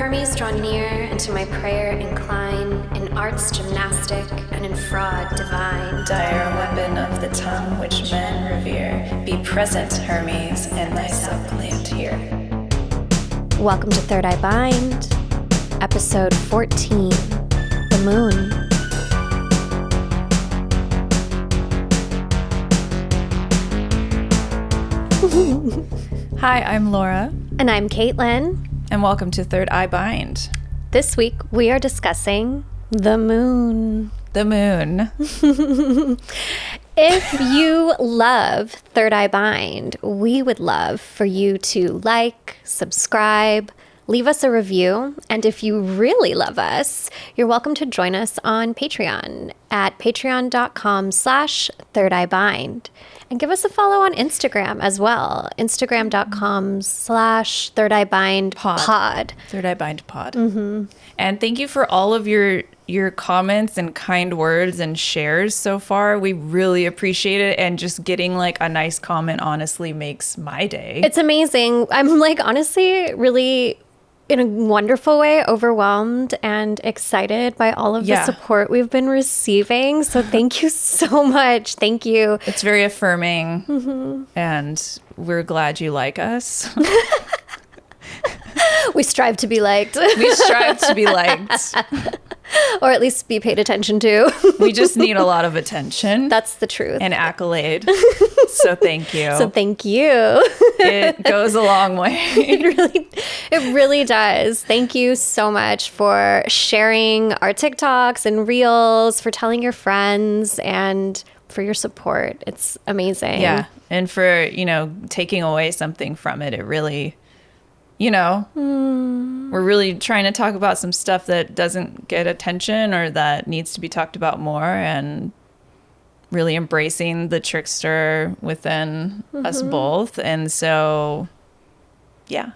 Hermes, draw near, and to my prayer incline, in arts gymnastic and in fraud divine. Dire weapon of the tongue which men revere, be present, Hermes, and thyself plant here. Welcome to Third Eye Bind, episode 14, The Moon. Hi, I'm Laura. And I'm Kaitlyn. And welcome to Third Eye Bind. This week we are discussing the moon. The moon. If you love Third Eye Bind, we would love for you to like, subscribe, leave us a review. And if you really love us, you're welcome to join us on Patreon at patreon.com/Third Eye Bind. And give us a follow on Instagram as well. Instagram.com/Third Eye Bind pod. Third Eye Bind pod. Mm-hmm. And thank you for all of your comments and kind words and shares so far. We really appreciate it. And just getting like a nice comment honestly makes my day. It's amazing. I'm like honestly really, in a wonderful way, overwhelmed and excited by all of the support we've been receiving. So thank you so much. Thank you. It's very affirming. Mm-hmm. And we're glad you like us. We strive to be liked. We strive to be liked. Or at least be paid attention to. We just need a lot of attention. That's the truth. And accolade. So thank you. So thank you. It goes a long way. It really does. Thank you so much for sharing our TikToks and Reels, for telling your friends, and for your support. It's amazing. Yeah. And for, taking away something from it. It really, we're really trying to talk about some stuff that doesn't get attention or that needs to be talked about more, and really embracing the trickster within us both. And so, yeah.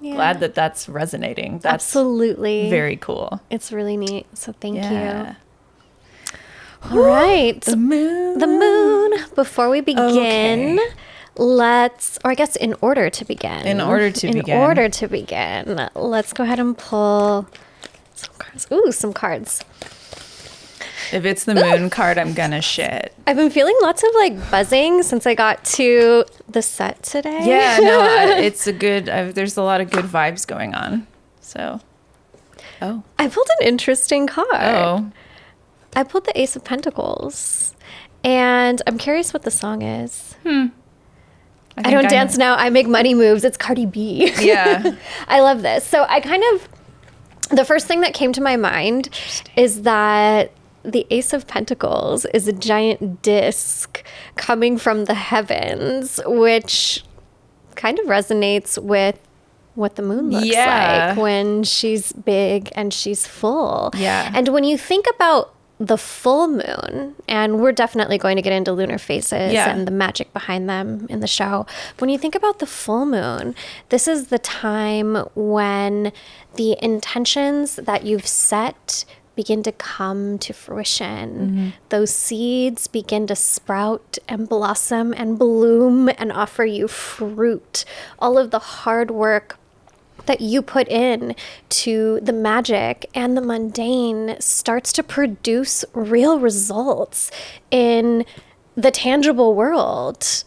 Glad that that's resonating. That's absolutely very cool. It's really neat. So thank you. All right. The moon. The moon. Before we begin, in order to begin, let's go ahead and pull some cards. Ooh, some cards. If it's the moon card, I'm gonna shit. I've been feeling lots of buzzing since I got to the set today. Yeah, no, it's a good, there's a lot of good vibes going on. So, I pulled an interesting card. Oh. I pulled the Ace of Pentacles, and I'm curious what the song is. I don't dance now, I make money moves. It's Cardi B. Yeah. I love this. So the first thing that came to my mind is that the Ace of Pentacles is a giant disc coming from the heavens, which kind of resonates with what the moon looks like when she's big and she's full. Yeah. And when you think about the full moon, and we're definitely going to get into lunar phases and the magic behind them in the show. When you think about the full moon, this is the time when the intentions that you've set begin to come to fruition. Mm-hmm. Those seeds begin to sprout and blossom and bloom and offer you fruit. All of the hard work that you put in to the magic and the mundane starts to produce real results in the tangible world.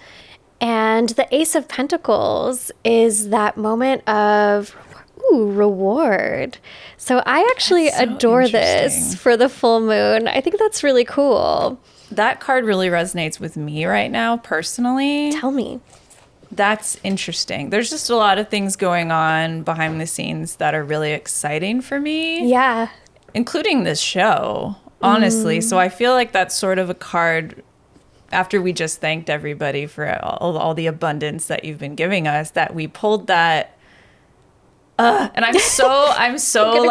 And the Ace of Pentacles is that moment of reward. So I actually adore this for the full moon. I think that's really cool. That card really resonates with me right now, personally. Tell me. That's interesting. There's just a lot of things going on behind the scenes that are really exciting for me. Yeah. Including this show, honestly. So I feel like that's sort of a card, after we just thanked everybody for all the abundance that you've been giving us, that we pulled that. And I'm so I'm so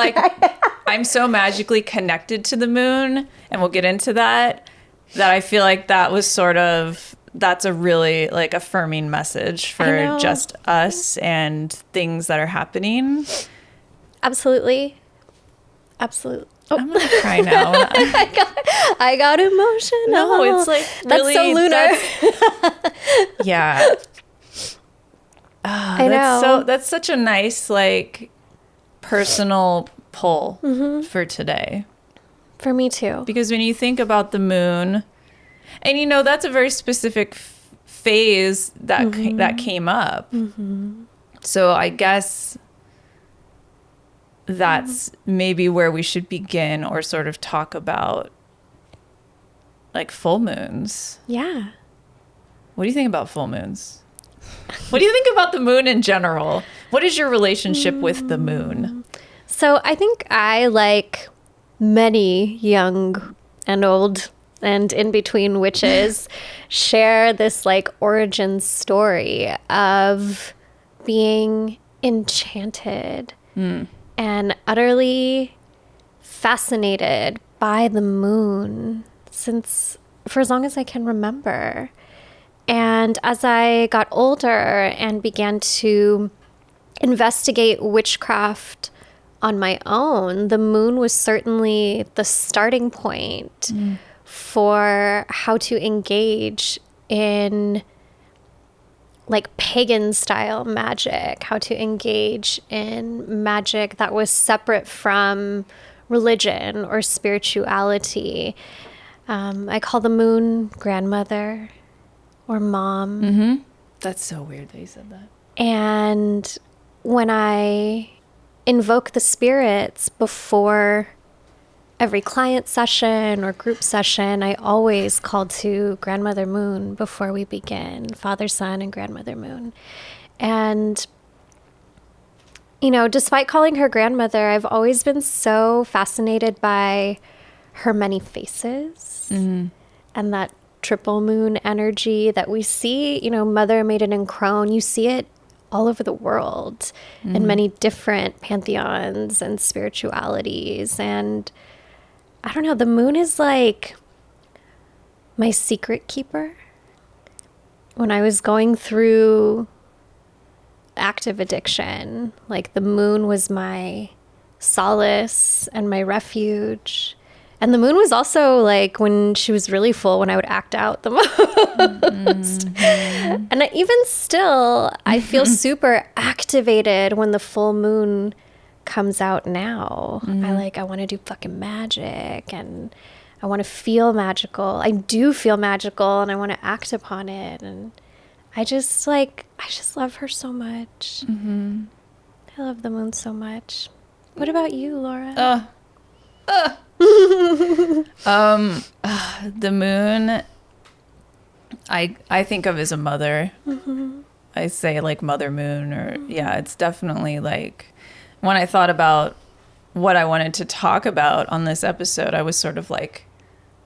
magically connected to the moon, and we'll get into that I feel like that was that's a really affirming message for just us and things that are happening. Absolutely. Oh. I'm gonna cry now. I got emotional. No, it's really, that's so lunar. Yeah. I know. That's such a nice personal pull for today. For me too. Because when you think about the moon, and you know, that's a very specific phase that that came up. So I guess that's maybe where we should begin, or sort of talk about like full moons. Yeah. What do you think about full moons? What do you think about the moon in general? What is your relationship with the moon? So I think I, like many young and old and in between witches, share this like origin story of being enchanted and utterly fascinated by the moon since for as long as I can remember. And as I got older and began to investigate witchcraft on my own, the moon was certainly the starting point for how to engage in like pagan style magic, how to engage in magic that was separate from religion or spirituality. I call the moon grandmother or mom. That's so weird that you said that. And when I invoke the spirits before every client session or group session, I always call to Grandmother Moon before we begin, Father, Son, and Grandmother Moon. And, you know, despite calling her grandmother, I've always been so fascinated by her many faces and that triple moon energy that we see, you know, Mother, Maiden, and Crone. You see it all over the world in many different pantheons and spiritualities. And I don't know, the moon is like my secret keeper. When I was going through active addiction, like the moon was my solace and my refuge. And the moon was also like when she was really full, when I would act out the most. And even still, I feel super activated when the full moon comes out now. I want to do fucking magic and I want to feel magical. I do feel magical and I want to act upon it. And I just love her so much. I love the moon so much. What about you, Laura? The moon, I think of as a mother. I say like Mother Moon, or it's definitely like when I thought about what I wanted to talk about on this episode, I was sort of like,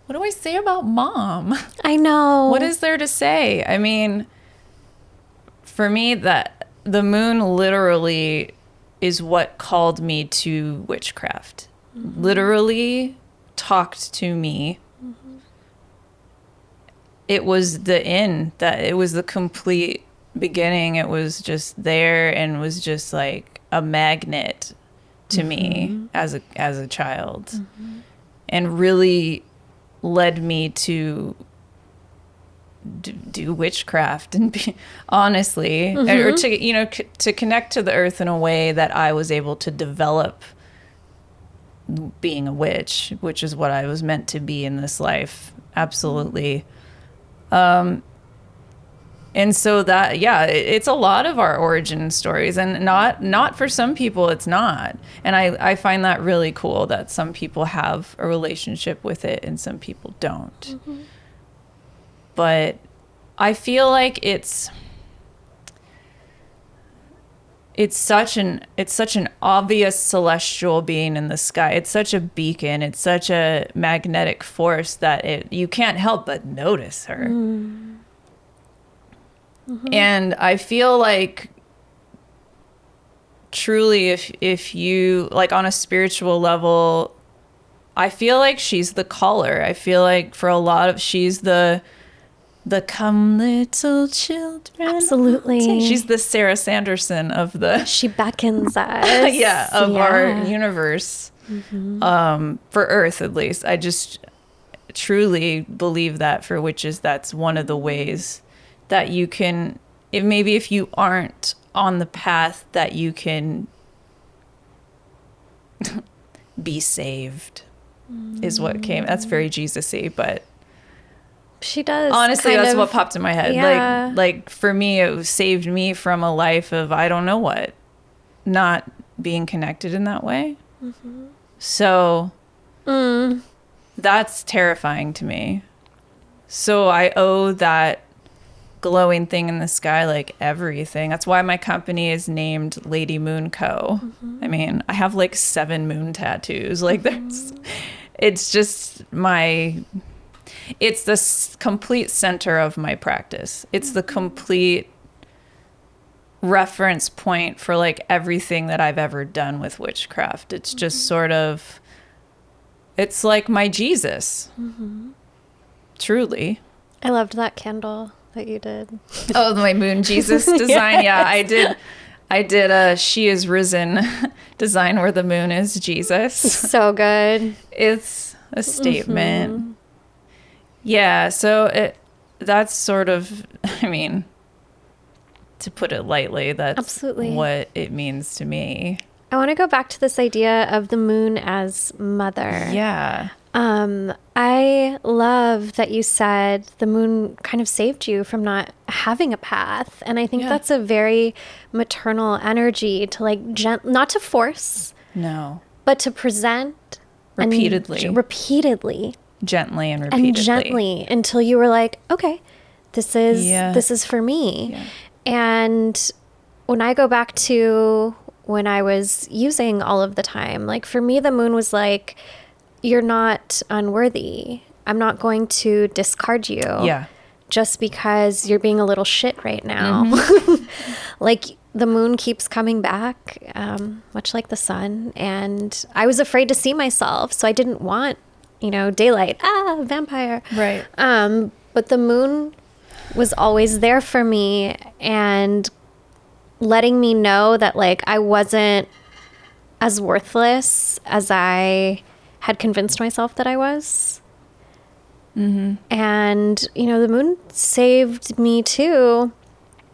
what do I say about mom? I know. What is there to say? I mean, for me, that the moon literally is what called me to witchcraft. Literally talked to me. It was it was the complete beginning. It was just there and was just like a magnet to me as a child, and really led me to do witchcraft and be, honestly, or to to connect to the earth in a way that I was able to develop being a witch, which is what I was meant to be in this life. Absolutely. And so that, it's a lot of our origin stories, and not for some people, it's not. And I find that really cool that some people have a relationship with it and some people don't. But I feel like it's such an obvious celestial being in the sky. It's such a beacon. It's such a magnetic force that you can't help but notice her. And I feel like truly, if you like on a spiritual level, I feel like she's the caller. I feel like for a lot of, she's the come little children. Absolutely. She's the Sarah Sanderson of the... She beckons us. Our universe. For Earth, at least. I just truly believe that for witches, that's one of the ways that you can... If you aren't on the path, that you can be saved is what came. That's very Jesus-y, but she does. Honestly, that's what popped in my head. Yeah. Like for me, it saved me from a life of I don't know what, not being connected in that way. Mm-hmm. So that's terrifying to me. So I owe that glowing thing in the sky like everything. That's why my company is named Lady Moon Co. I mean, I have like 7 moon tattoos. Like it's just it's the complete center of my practice. It's the complete reference point for like everything that I've ever done with witchcraft. It's just sort of, it's like my Jesus. Truly. I loved that candle that you did. Oh, my moon Jesus design. Yes. Yeah, I did a She Is Risen design where the moon is Jesus. So good. It's a statement. Yeah, so that's sort of, I mean, to put it lightly, that's absolutely what it means to me. I want to go back to this idea of the moon as mother. Yeah. I love that you said the moon kind of saved you from not having a path. And I think that's a very maternal energy to like, not to force. No. But to present. Repeatedly. Gently and repeatedly. And gently until you were like, okay, this is for me. Yeah. And when I go back to when I was using all of the time, like for me, the moon was like, you're not unworthy. I'm not going to discard you. Yeah. Just because you're being a little shit right now. Like the moon keeps coming back, much like the sun. And I was afraid to see myself. So I didn't want, daylight, vampire. Right. But the moon was always there for me and letting me know that like I wasn't as worthless as I had convinced myself that I was. And, the moon saved me too.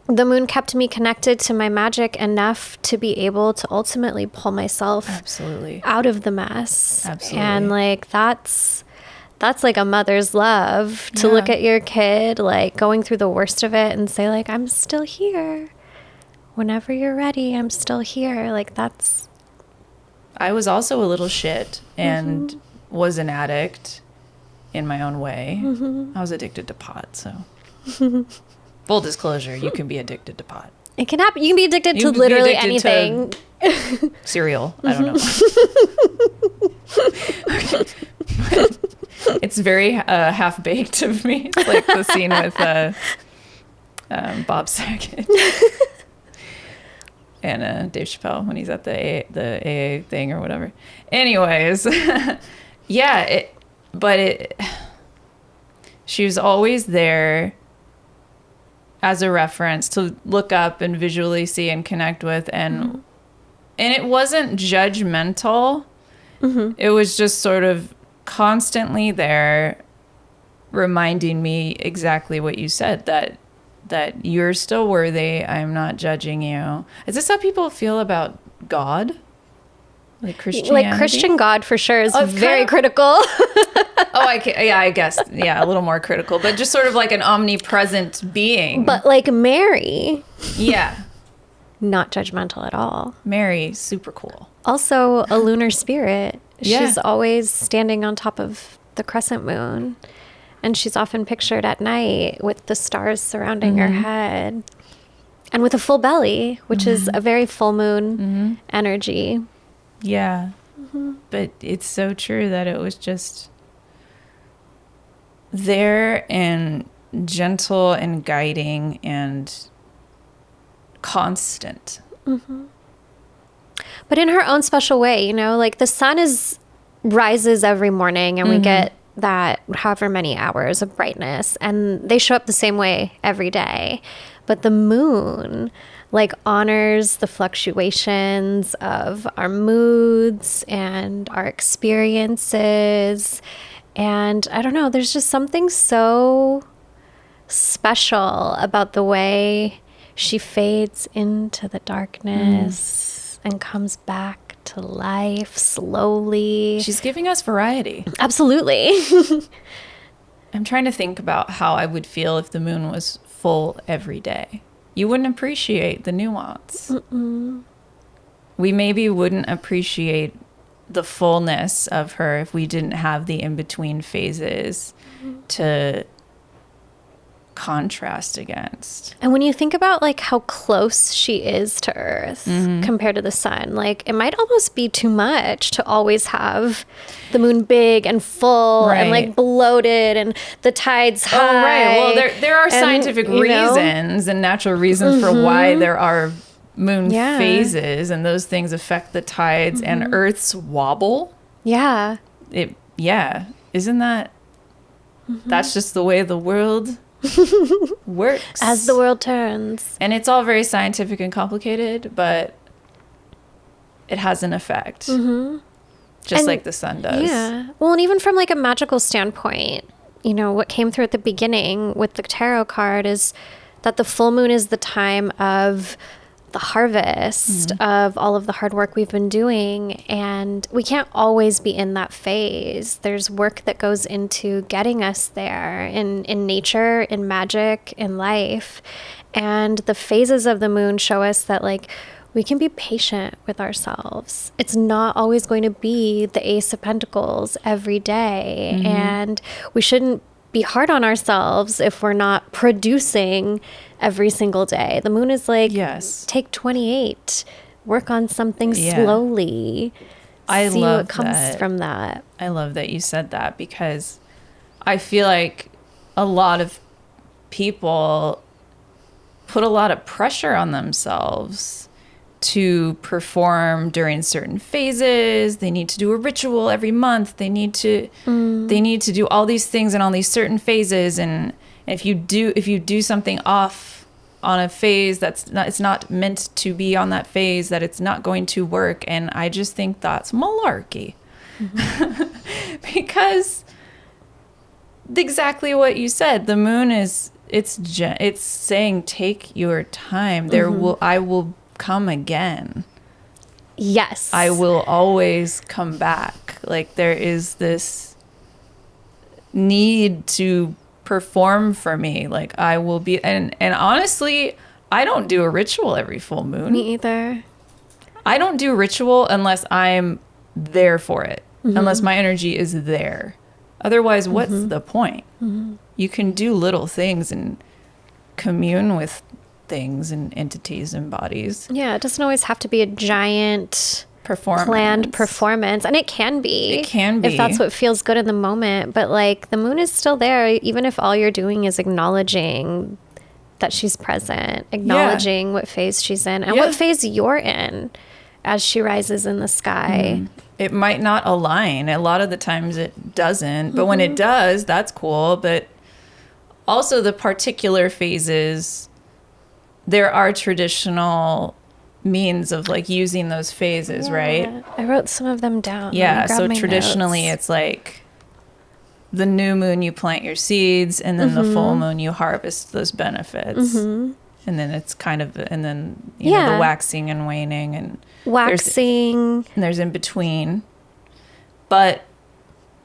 The moon kept me connected to my magic enough to be able to ultimately pull myself out of the mess. Absolutely. And like that's like a mother's love to look at your kid like going through the worst of it and say like, I'm still here. Whenever you're ready, I'm still here. Like that's. I was also a little shit and was an addict in my own way. I was addicted to pot, so. Full disclosure, you can be addicted to pot. It can happen. You can be addicted to literally anything. To cereal. I don't know. It's very half-baked of me. It's like the scene with Bob Saget and Dave Chappelle when he's at the AA thing or whatever. Anyways, she was always there as a reference to look up and visually see and connect with, and it wasn't judgmental. It was just sort of constantly there, reminding me exactly what you said, that you're still worthy. I'm not judging you. Is this how people feel about God? Like Christianity? Like Christian God for sure is very critical. I guess. Yeah, a little more critical, but just sort of like an omnipresent being. But like Mary. Yeah. Not judgmental at all. Mary, super cool. Also a lunar spirit. She's always standing on top of the crescent moon. And she's often pictured at night with the stars surrounding her head. And with a full belly, which is a very full moon energy. Yeah. But it's so true that it was just there and gentle and guiding and constant. But in her own special way, like the sun rises every morning and we get that however many hours of brightness, and they show up the same way every day. But the moon like honors the fluctuations of our moods and our experiences. And I don't know, there's just something so special about the way she fades into the darkness and comes back to life slowly. She's giving us variety. Absolutely. I'm trying to think about how I would feel if the moon was full every day. You wouldn't appreciate the nuance. Mm-mm. We maybe wouldn't appreciate the fullness of her if we didn't have the in-between phases to contrast against. And when you think about like how close she is to Earth compared to the sun, like it might almost be too much to always have the moon big and full and like bloated and the tides high. Oh, right. Well, there are scientific reasons and natural reasons for why there are moon phases, and those things affect the tides and Earth's wobble. Yeah. Isn't that that's just the way the world works as the world turns. And it's all very scientific and complicated, but it has an effect. Just like the sun does. Yeah. Well, and even from like a magical standpoint, you know, what came through at the beginning with the tarot card is that the full moon is the time of the harvest of all of the hard work we've been doing, and we can't always be in that phase. There's work that goes into getting us there in nature, in magic, in life, and the phases of the moon show us that like we can be patient with ourselves. It's not always going to be the Ace of Pentacles every day, and we shouldn't be hard on ourselves if we're not producing every single day. The moon is like, take 28, work on something slowly. I see love what comes from that. I love that you said that, because I feel like a lot of people put a lot of pressure on themselves to perform during certain phases. They need to do a ritual every month. They need to do all these things in all these certain phases. And if you do something off on a phase it's not meant to be on that phase, that it's not going to work. And I just think that's malarkey. Because exactly what you said, the moon is it's saying take your time. I will come again. Yes. I will always come back. Like there is this need to perform for me. Like I will be, and honestly, I don't do a ritual every full moon. Me either. I don't do ritual unless I'm there for it. Unless my energy is there. Otherwise, what's the point? You can do little things and commune with things and entities and bodies. Yeah, it doesn't always have to be a giant planned performance, and it can be if that's what feels good in the moment. But like the moon is still there, even if all you're doing is acknowledging that she's present, acknowledging what phase she's in and what phase you're in as she rises in the sky. It might not align. A lot of the times it doesn't, but when it does, that's cool. But also the particular phases, there are traditional means of like using those phases, right? I wrote some of them down. Yeah, so traditionally it's like the new moon you plant your seeds, and then the full moon you harvest those benefits. And then it's kind of, and then you know, the waxing and waning, and there's in between. And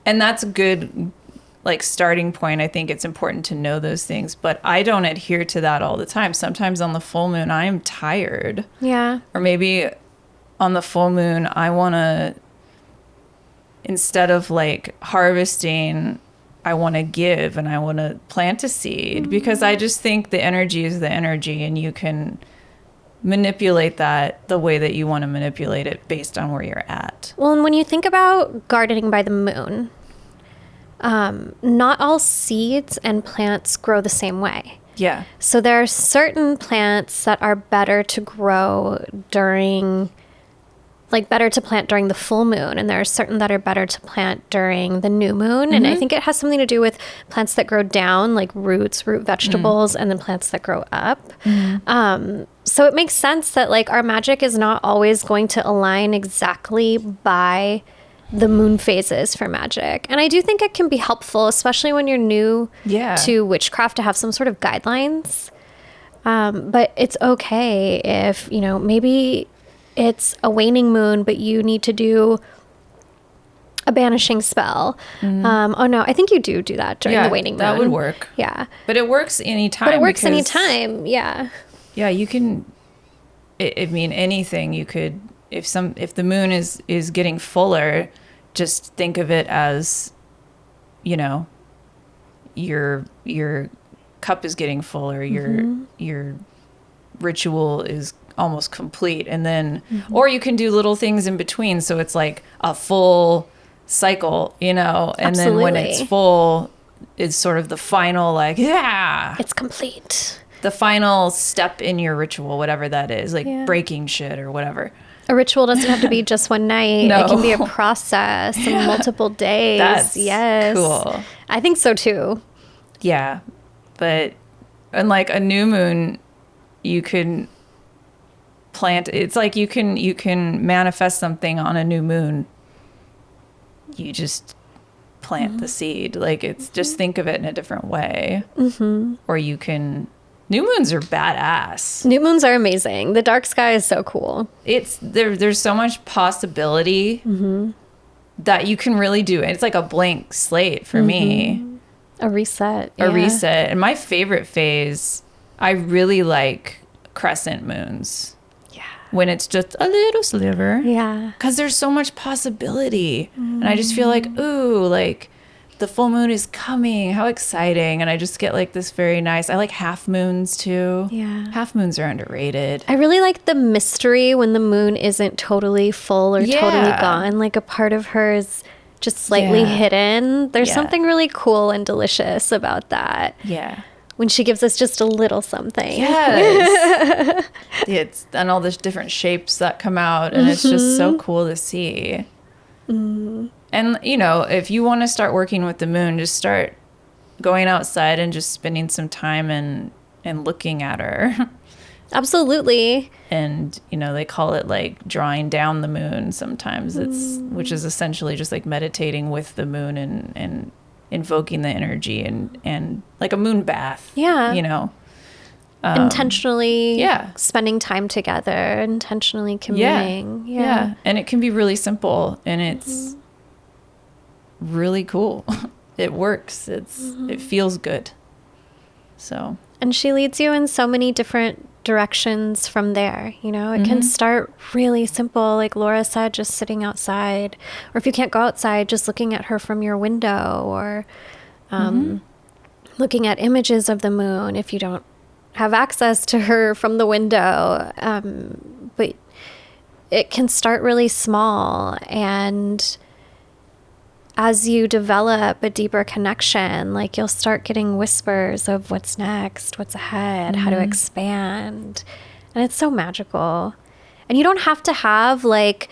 that's a good like starting point. I think it's important to know those things, but I don't adhere to that all the time. Sometimes on the full moon I am tired. Yeah. Or maybe on the full moon I want to, instead of like harvesting, I want to give, and I want to plant a seed, because I just think the energy is the energy, and you can manipulate that the way that you want to manipulate it based on where you're at. Well, and when you think about gardening by the moon, not all seeds and plants grow the same way. Yeah. So there are certain plants that are better to grow during, like better to plant during the full moon. And there are certain that are better to plant during the new moon. And I think it has something to do with plants that grow down, like root vegetables, and then plants that grow up. So it makes sense that like our magic is not always going to align exactly by the moon phases for magic. And I do think it can be helpful, especially when you're new to witchcraft, to have some sort of guidelines. But it's okay if, you know, maybe it's a waning moon, but you need to do a banishing spell. Oh no, I think you do that during the waning moon. That would work. Yeah. But it works anytime. But it works anytime, yeah. Yeah, you can, I mean, anything you could, if the moon is getting fuller, just think of it as, you know, your cup is getting fuller, your ritual is almost complete, and then or you can do little things in between, so it's like a full cycle, you know, and then when it's full, it's sort of the final, like, it's complete, the final step in your ritual, whatever that is, like breaking shit or whatever. A ritual doesn't have to be just one night. No. It can be a process, multiple days. That's cool. I think so too. Yeah, but unlike a new moon, you can plant. It's like you can manifest something on a new moon. You just plant the seed. Like, it's just think of it in a different way. Or you can. New moons are badass. New moons are amazing. The dark sky is so cool. It's there's so much possibility that you can really do it. It's like a blank slate for me. A reset. A reset. And my favorite phase, I really like crescent moons. Yeah. When it's just a little sliver. Yeah. Because there's so much possibility. And I just feel like, ooh, like the full moon is coming. How exciting. And I just get like this very nice, I like half moons too. Yeah. Half moons are underrated. I really like the mystery when the moon isn't totally full or totally gone. Like a part of her is just slightly hidden. There's something really cool and delicious about that. Yeah. When she gives us just a little something. Yes. It's and all the different shapes that come out, and it's just so cool to see. And, you know, if you want to start working with the moon, just start going outside and just spending some time and looking at her. Absolutely. And, you know, they call it like drawing down the moon sometimes. Which is essentially just like meditating with the moon and invoking the energy and like a moon bath. Yeah. You know. Intentionally spending time together, intentionally communing. Yeah. And it can be really simple, and it's really cool. It works. It feels good. So. And she leads you in so many different directions from there. You know, it can start really simple, like Laura said, just sitting outside, or if you can't go outside, just looking at her from your window, or looking at images of the moon if you don't have access to her from the window. But it can start really small, and as you develop a deeper connection, like you'll start getting whispers of what's next, what's ahead, how to expand. And it's so magical. And you don't have to have like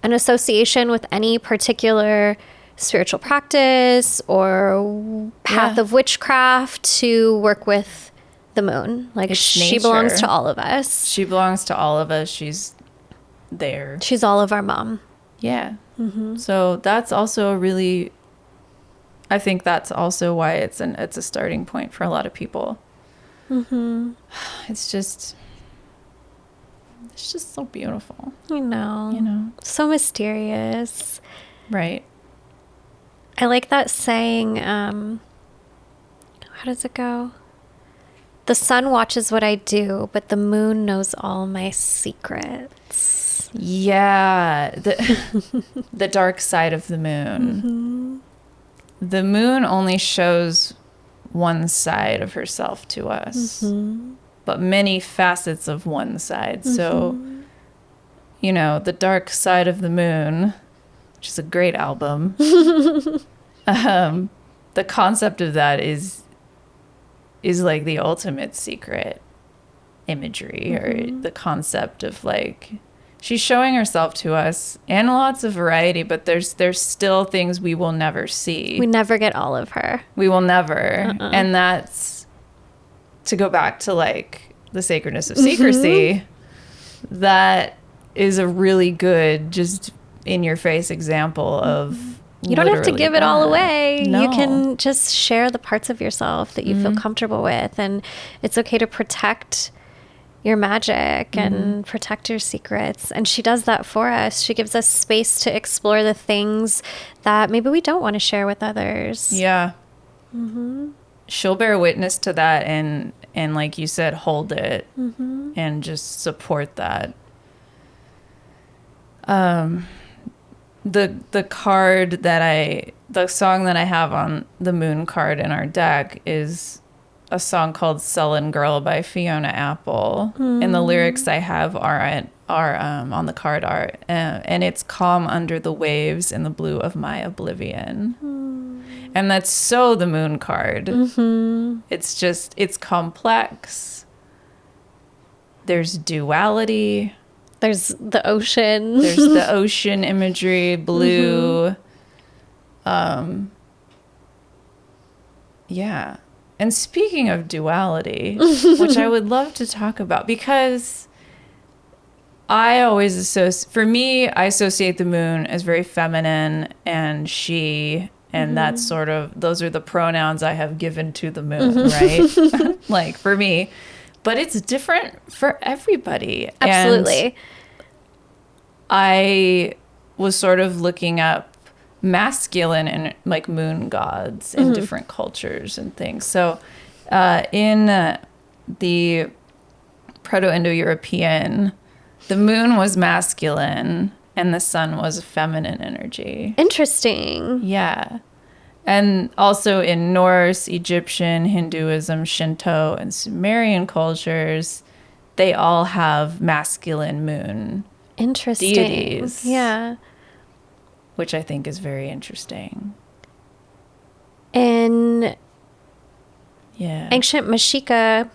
an association with any particular spiritual practice or path of witchcraft to work with the moon. Like, she belongs to all of us. She belongs to all of us. She's there. She's all of our mom. Yeah. So that's also I think that's also why it's a starting point for a lot of people. It's just so beautiful. You know, so mysterious. Right. I like that saying, how does it go? The sun watches what I do, but the moon knows all my secrets. Yeah, the dark side of the moon. The moon only shows one side of herself to us, but many facets of one side. So, you know, the dark side of the moon, which is a great album. The concept of that is like the ultimate secret imagery, or the concept of like, she's showing herself to us and lots of variety, but there's still things we will never see. We never get all of her. We will never. And that's, to go back to like the sacredness of secrecy, that is a really good, just in your face example of you don't have to give it all away. No. You can just share the parts of yourself that you feel comfortable with, and it's okay to protect your magic and protect your secrets. And she does that for us. She gives us space to explore the things that maybe we don't want to share with others. Yeah. She'll bear witness to that and like you said, hold it and just support that. The card that the song that I have on the moon card in our deck is a song called Sullen Girl by Fiona Apple. And the lyrics I have are on the card art. And it's calm under the waves in the blue of my oblivion. And that's so the moon card. It's complex. There's duality. There's the ocean. There's the ocean imagery, blue. Yeah. And speaking of duality, which I would love to talk about, because I always I associate the moon as very feminine and she, and that's sort of, those are the pronouns I have given to the moon, right? Like for me. But it's different for everybody. Absolutely. And I was sort of looking up masculine and like moon gods in different cultures and things. So in the Proto-Indo-European, the moon was masculine and the sun was feminine energy. Interesting. Yeah. And also in Norse, Egyptian, Hinduism, Shinto, and Sumerian cultures, they all have masculine moon Interesting. deities. Yeah. Which I think is very interesting. In ancient Mexica,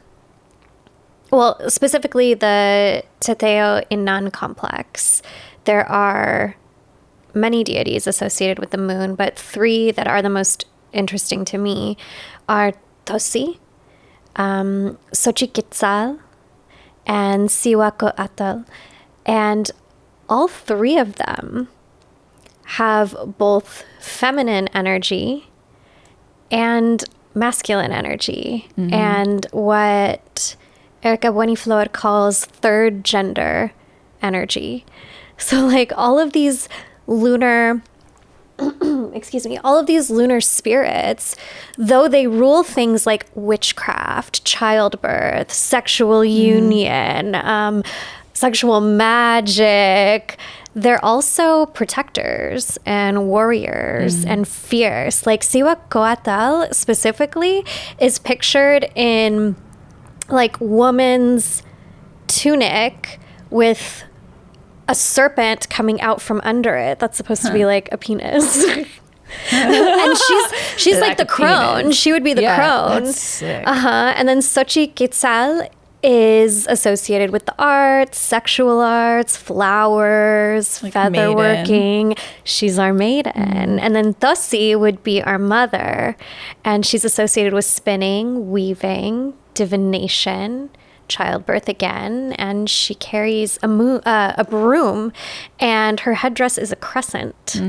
well, specifically the Teteo Inan complex, there are many deities associated with the moon, but three that are the most interesting to me are Tosi, Xochiquetzal, and Cihuacoatl. And all three of them have both feminine energy and masculine energy, and what Erica Bueniflor calls third gender energy. So like all of these lunar all of these lunar spirits, though they rule things like witchcraft, childbirth, sexual union, sexual magic, they're also protectors and warriors and fierce. Like Cihuacoatl specifically is pictured in like woman's tunic with a serpent coming out from under it. That's supposed to be like a penis. And she's like the crone. Penis. She would be the crone. That's sick. And then Xochiquetzal is associated with the arts, sexual arts, flowers, like featherworking. She's our maiden. And then Tosi would be our mother. And she's associated with spinning, weaving, divination, childbirth again. And she carries a broom, and her headdress is a crescent.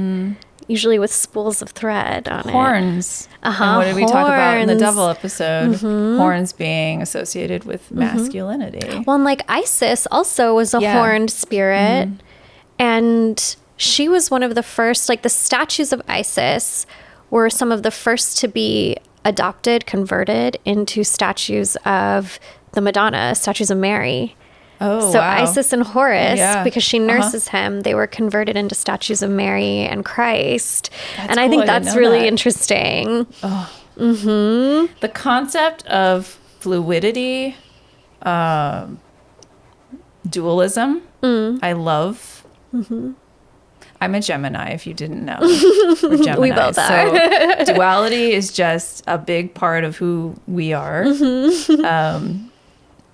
Usually with spools of thread on horns. And what did we talk about in the devil episode? Horns being associated with masculinity. Well, and like Isis also was a horned spirit. And she was one of the first, like the statues of Isis were some of the first to be adopted, converted into statues of the Madonna, statues of Mary. Oh, so wow. Isis and Horus, because she nurses him, they were converted into statues of Mary and Christ. And I think that's really interesting. The concept of fluidity, dualism, I love. I'm a Gemini, if you didn't know. We're Gemini. We both are. So duality is just a big part of who we are.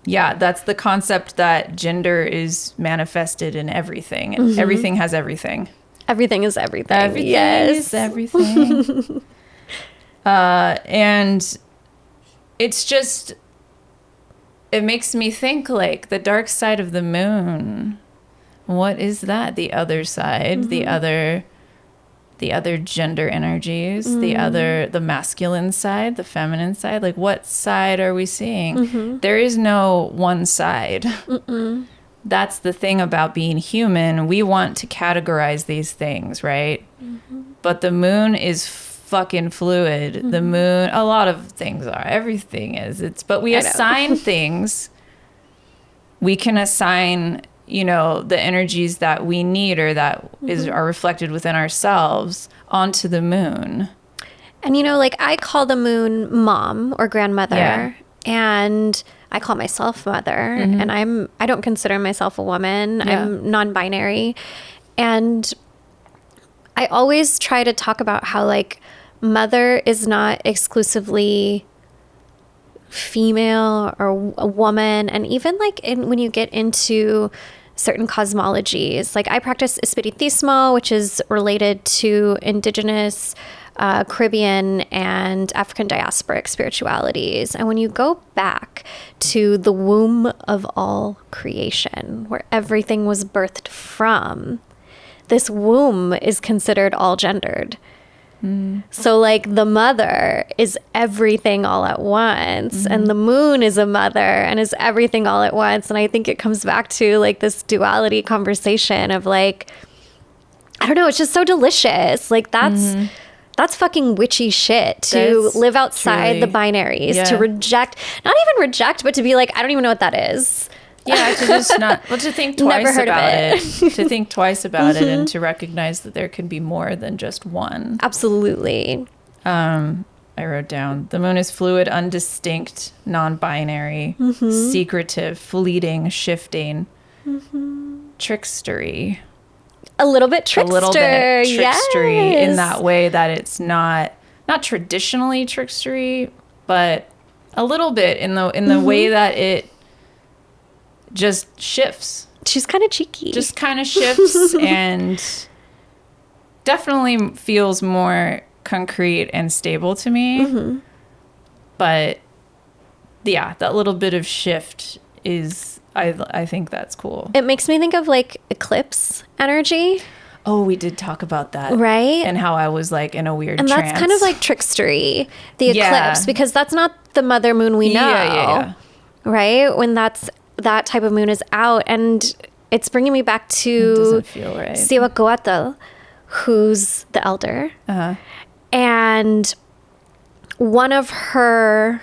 Yeah, that's the concept that gender is manifested in everything. And everything has everything. Everything is everything. Everything is everything. And it's just, it makes me think like the dark side of the moon. What is that? The other side, the other the other gender energies, the masculine side, the feminine side. Like, what side are we seeing? There is no one side. That's the thing about being human. We want to categorize these things, right? But the moon is fucking fluid. The moon, a lot of things are. Everything is. But we assign things. We can assign, you know, the energies that we need or that are reflected within ourselves onto the moon. And, you know, like, I call the moon mom or grandmother, and I call myself mother, and I don't consider myself a woman. I'm non-binary. And I always try to talk about how, like, mother is not exclusively female or a woman. And even, like, when you get into certain cosmologies, like, I practice Espiritismo, which is related to indigenous Caribbean and African diasporic spiritualities. And when you go back to the womb of all creation, where everything was birthed from, this womb is considered all gendered. So, like, the mother is everything all at once, and the moon is a mother and is everything all at once. And I think it comes back to, like, this duality conversation of, like, I don't know, it's just so delicious. Like, that's fucking witchy shit, to live outside the binaries, to reject, not even reject, but to be like, I don't even know what that is. Yeah, to just not, well, to think twice about it. To think twice about it, and to recognize that there can be more than just one. Absolutely. I wrote down, the moon is fluid, undistinct, non-binary, secretive, fleeting, shifting, trickstery. A little bit trickster, in that way that it's not traditionally trickstery, but a little bit in the way that it just shifts. She's kind of cheeky. Just kind of shifts and definitely feels more concrete and stable to me. But yeah, that little bit of shift is, I think that's cool. It makes me think of, like, eclipse energy. Oh, we did talk about that. Right? And how I was, like, in a weird trance. And that's kind of like trickstery, the eclipse, because that's not the mother moon we know. Yeah. Right? When that type of moon is out, and it's bringing me back to it doesn't feel right. Cihuacoatl, who's the elder. And one of her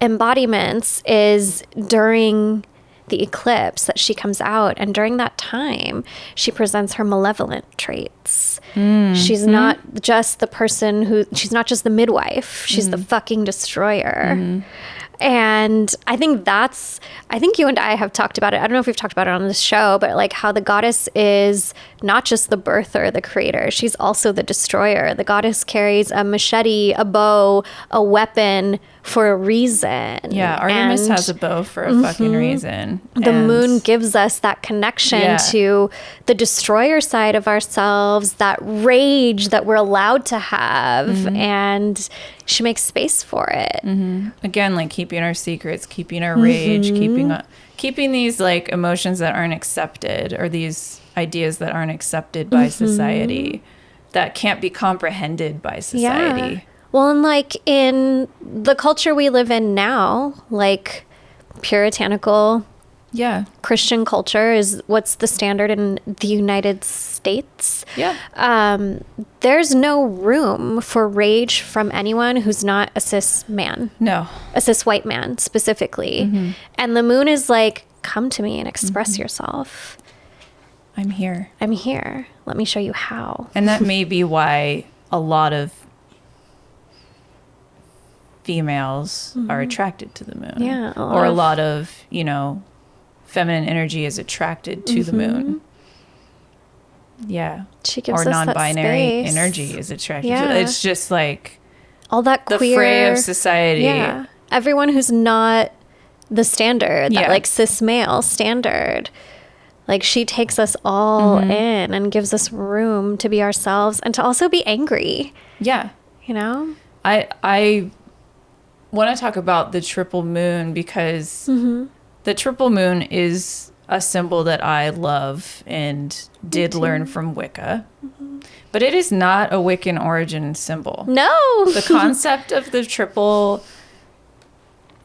embodiments is during the eclipse that she comes out, and during that time she presents her malevolent traits. She's not just the person she's not just the midwife, she's the fucking destroyer. And I think you and I have talked about it. I don't know if we've talked about it on this show, but, like, how the goddess is not just the birther, the creator. She's also the destroyer. The goddess carries a machete, a bow, a weapon for a reason. Yeah, Artemis has a bow for a fucking reason. The moon gives us that connection to the destroyer side of ourselves, that rage that we're allowed to have, and she makes space for it. Again, like, keeping our secrets, keeping our rage, keeping these, like, emotions that aren't accepted, or these ideas that aren't accepted by society, that can't be comprehended by society. Yeah. Well, and, like, in the culture we live in now, like, puritanical Christian culture is what's the standard in the United States. There's no room for rage from anyone who's not a cis man. No. A cis white man, specifically. And the moon is like, come to me and express yourself. I'm here. Let me show you how. And that may be why a lot of females are attracted to the moon. Yeah. Or a lot of, you know, feminine energy is attracted to the moon. Yeah. She gives or us non-binary that space. Energy is attracted to it. It's just like all that the queer, fray of society. Yeah. Everyone who's not the standard, that like cis male standard. Like, she takes us all in and gives us room to be ourselves and to also be angry. Yeah. You know? I want to talk about the triple moon because the triple moon is a symbol that I love and did learn from Wicca. But it is not a Wiccan origin symbol. No. The concept of the triple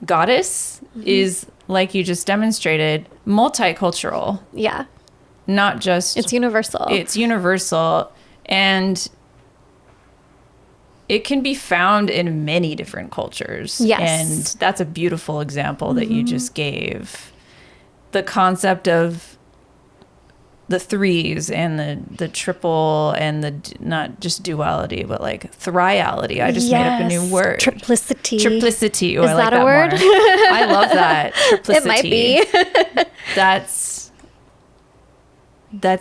goddess is, like you just demonstrated, multicultural. Yeah. Not just... It's universal. It's universal. And it can be found in many different cultures. Yes. And that's a beautiful example that you just gave. The concept of the threes and the triple and the not just duality, but like thriality. I just made up a new word. Triplicity. Triplicity. Oh, Is I like that a word? more. I love that. Triplicity. It might be. That's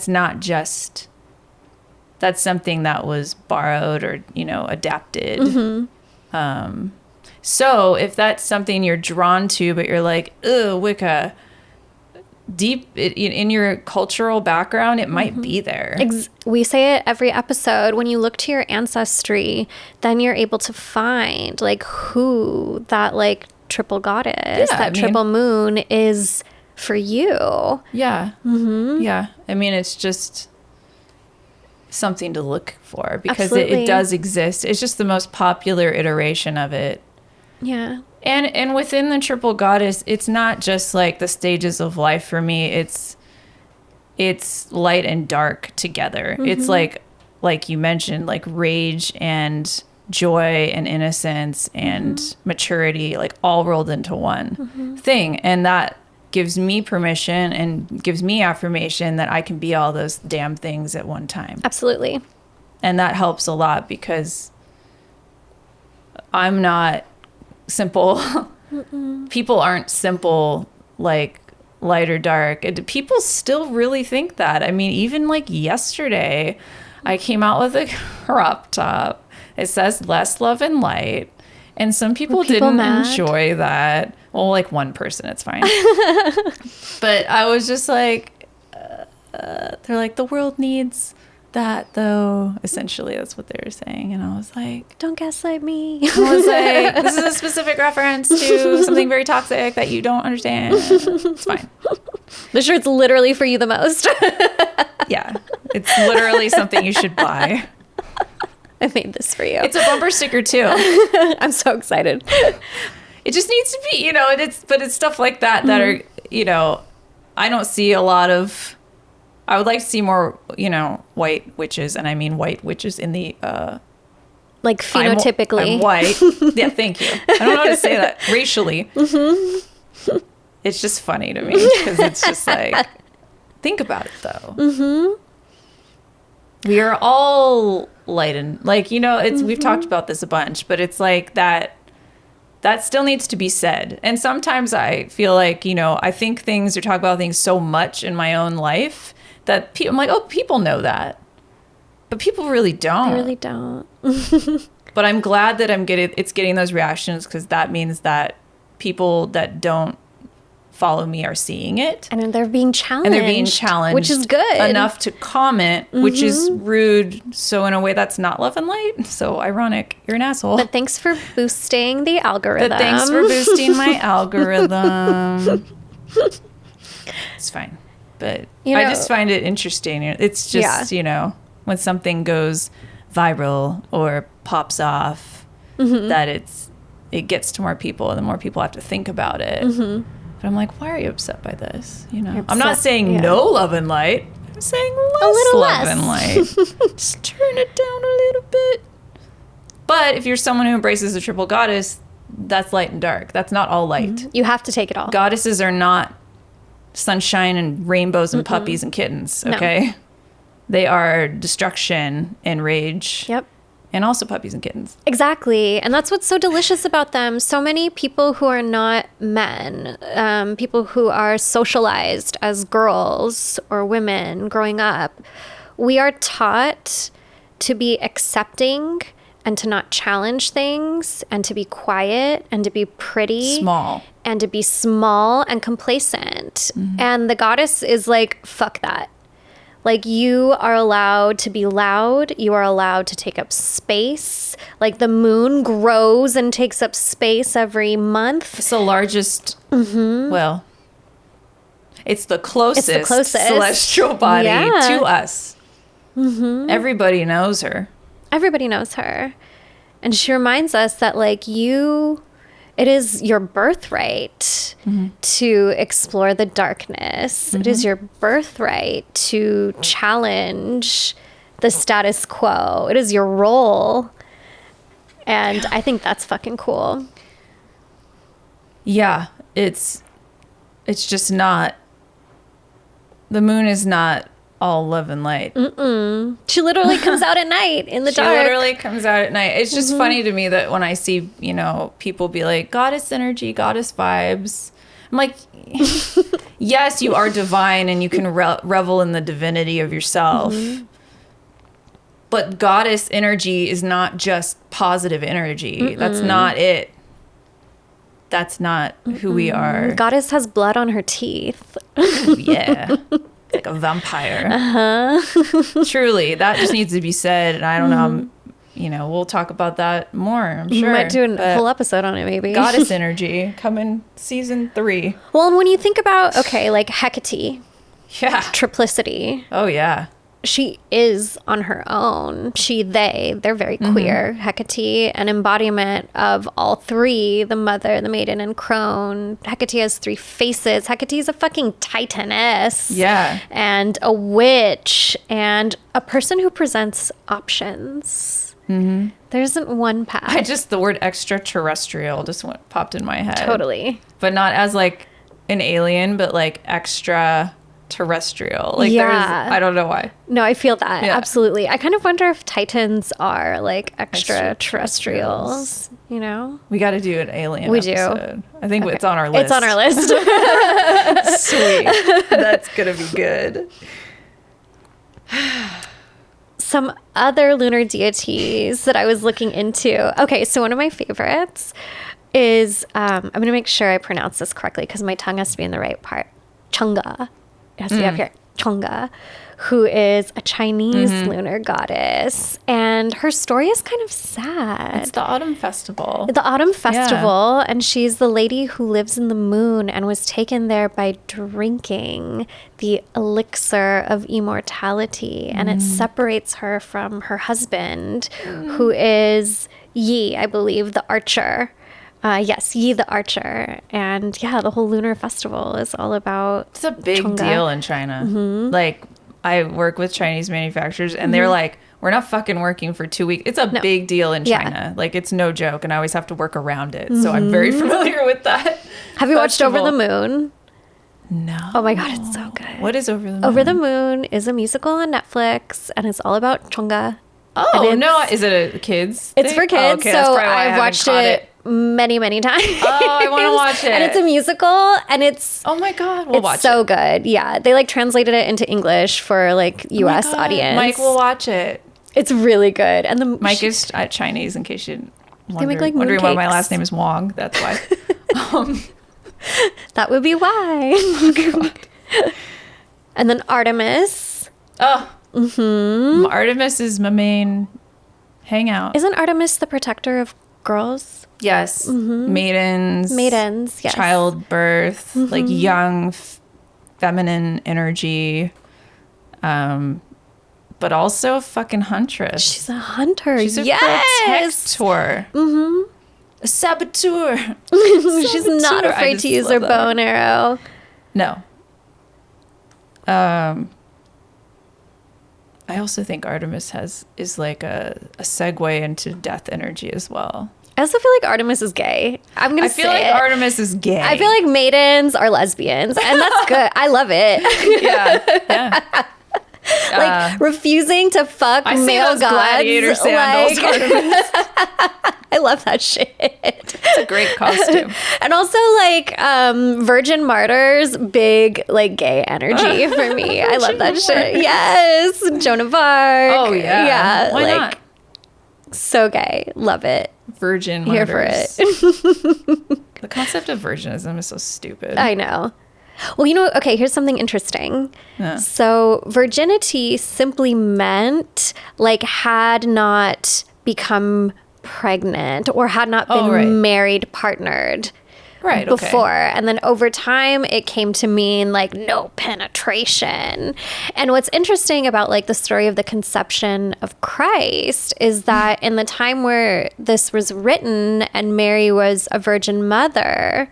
not just... That's something that was borrowed or, adapted. So if that's something you're drawn to, but you're like, ugh, Wicca... deep in your cultural background, it might be there. We say it every episode. When you look to your ancestry, then you're able to find like who that like triple goddess, triple moon is for you. Yeah. Yeah. I mean, it's just something to look for because it does exist. It's just the most popular iteration of it. Yeah. And within the triple goddess, it's not just like the stages of life for me. It's light and dark together. It's like you mentioned, like rage and joy and innocence and maturity, like all rolled into one thing. And that gives me permission and gives me affirmation that I can be all those damn things at one time. Absolutely. And that helps a lot because I'm not simple. People aren't simple, like light or dark. People still really think that. I mean, even like yesterday, I came out with a crop top. It says less love and light. And some people didn't enjoy that. Well, like one person, it's fine. But I was just like, they're like, the world needs that though. Essentially, that's what they were saying. And I was like, don't gaslight me. I was like, this is a specific reference to something very toxic that you don't understand. It's fine. The shirt's literally for you the most. Yeah. It's literally something you should buy. I made this for you. It's a bumper sticker too. I'm so excited. It just needs to be, but it's stuff like that that are, I don't see a lot of. I would like to see more, white witches, and I mean white witches in the... like phenotypically. I'm white. Yeah, thank you. I don't know how to say that racially. It's just funny to me because it's just like, think about it though. We are all light and like, we've talked about this a bunch, but it's like that still needs to be said. And sometimes I feel like, I think things or talk about things so much in my own life that I'm like, oh, people know that. But people really don't. They really don't. But I'm glad that it's getting those reactions because that means that people that don't follow me are seeing it. And they're being challenged. Which is good. Enough to comment, which is rude. So in a way, that's not love and light. So ironic. You're an asshole. But thanks for boosting the algorithm. But thanks for boosting my algorithm. It's fine. But I just find it interesting. It's just, when something goes viral or pops off, that it gets to more people and the more people have to think about it. But I'm like, why are you upset by this? I'm not saying no love and light. I'm saying less love and light. Just turn it down a little bit. But if you're someone who embraces the triple goddess, that's light and dark. That's not all light. You have to take it all. Goddesses are not sunshine and rainbows and puppies and kittens, okay? No. They are destruction and rage. Yep. And also puppies and kittens. Exactly. And that's what's so delicious about them. So many people who are not men, people who are socialized as girls or women growing up, we are taught to be accepting and to not challenge things and to be quiet and to be pretty. Small. And to be small and complacent. And the goddess is like, fuck that. Like, you are allowed to be loud. You are allowed to take up space. Like, the moon grows and takes up space every month. It's the largest, well, It's the closest celestial body to us. Everybody knows her. Everybody knows her. And she reminds us that, like, it is your birthright to explore the darkness. It is your birthright to challenge the status quo. It is your role. And I think that's fucking cool. Yeah, it's just not, the moon is not all love and light. She literally comes out at night in the dark. She literally comes out at night. It's just funny to me that when I see, people be like, goddess energy, goddess vibes. I'm like, yes, you are divine and you can revel in the divinity of yourself. But goddess energy is not just positive energy. That's not it. That's not who we are. Goddess has blood on her teeth. Yeah. Like a vampire. Truly, that just needs to be said. And I don't know, we'll talk about that more, I'm sure. We might do a whole episode on it, maybe. Goddess energy coming season 3. Well, and when you think about, like Hecate. Yeah. Triplicity. Oh, yeah. She is on her own. They're very queer. Hecate, an embodiment of all three, the mother, the maiden, and crone. Hecate has 3 faces. Hecate is a fucking titaness. Yeah. And a witch and a person who presents options. There isn't one path. The word extraterrestrial just popped in my head. Totally. But not as like an alien, but like extra terrestrial. Like I don't know why. No, I feel that. Yeah. Absolutely. I kind of wonder if Titans are like extraterrestrials, We got to do an alien episode. I think it's on our list. It's on our list. Sweet. That's going to be good. Some other lunar deities that I was looking into. Okay, so one of my favorites is, I'm going to make sure I pronounce this correctly because my tongue has to be in the right part. Chang'e. It has to be up here. Chang'e, who is a Chinese lunar goddess. And her story is kind of sad. It's the autumn festival. Yeah. And she's the lady who lives in the moon and was taken there by drinking the elixir of immortality. And it separates her from her husband, who is Yi, I believe, the archer. Yes, Yi the Archer. And yeah, the whole lunar festival is all about It's a big deal in China. Like, I work with Chinese manufacturers and they're like, we're not fucking working for 2 weeks. It's a big deal in China. Yeah. Like, it's no joke. And I always have to work around it. So I'm very familiar with that. Have you watched Over the Moon? No. Oh my God, it's so good. What is Over the Moon? Over the Moon is a musical on Netflix and it's all about Chang'e. Oh, no. Is it a kids It's thing? for kids. Okay, so I've watched it many times. Oh, I want to watch it. And it's a musical and it's oh my God, we'll watch it. It's so good. Yeah, they like translated it into English for like US audience. Mike will watch it. It's really good. And Mike is Chinese, in case you they make like wondering why my last name is Wong. That's why. That would be why. Oh God. And then Artemis. Oh. Artemis is my main hangout. Isn't Artemis the protector of girls? Yes. Maidens, yes. Childbirth, like young feminine energy. But also fucking huntress. She's a hunter. She's a protector. A saboteur. She's not afraid to use her bow and arrow. No. I also think Artemis is like a segue into death energy as well. I also feel like Artemis is gay. I feel like Artemis is gay. I feel like maidens are lesbians, and that's good. I love it. Yeah. Like refusing to fuck male gods. Gladiator sandals, Artemis. I love that shit. It's a great costume. And also like Virgin Martyrs, big like gay energy for me. I love that shit. Yes. Joan of Arc. Oh yeah. Yeah. Why not? So gay. Love it. Virgin Here Martyrs. for it. The concept of virginism is so stupid. I know. Well, okay, here's something interesting. Yeah. So virginity simply meant like had not become pregnant or had not been married, partnered. Right, okay. before. And then over time, it came to mean like no penetration. And what's interesting about like the story of the conception of Christ is that in the time where this was written and Mary was a virgin mother,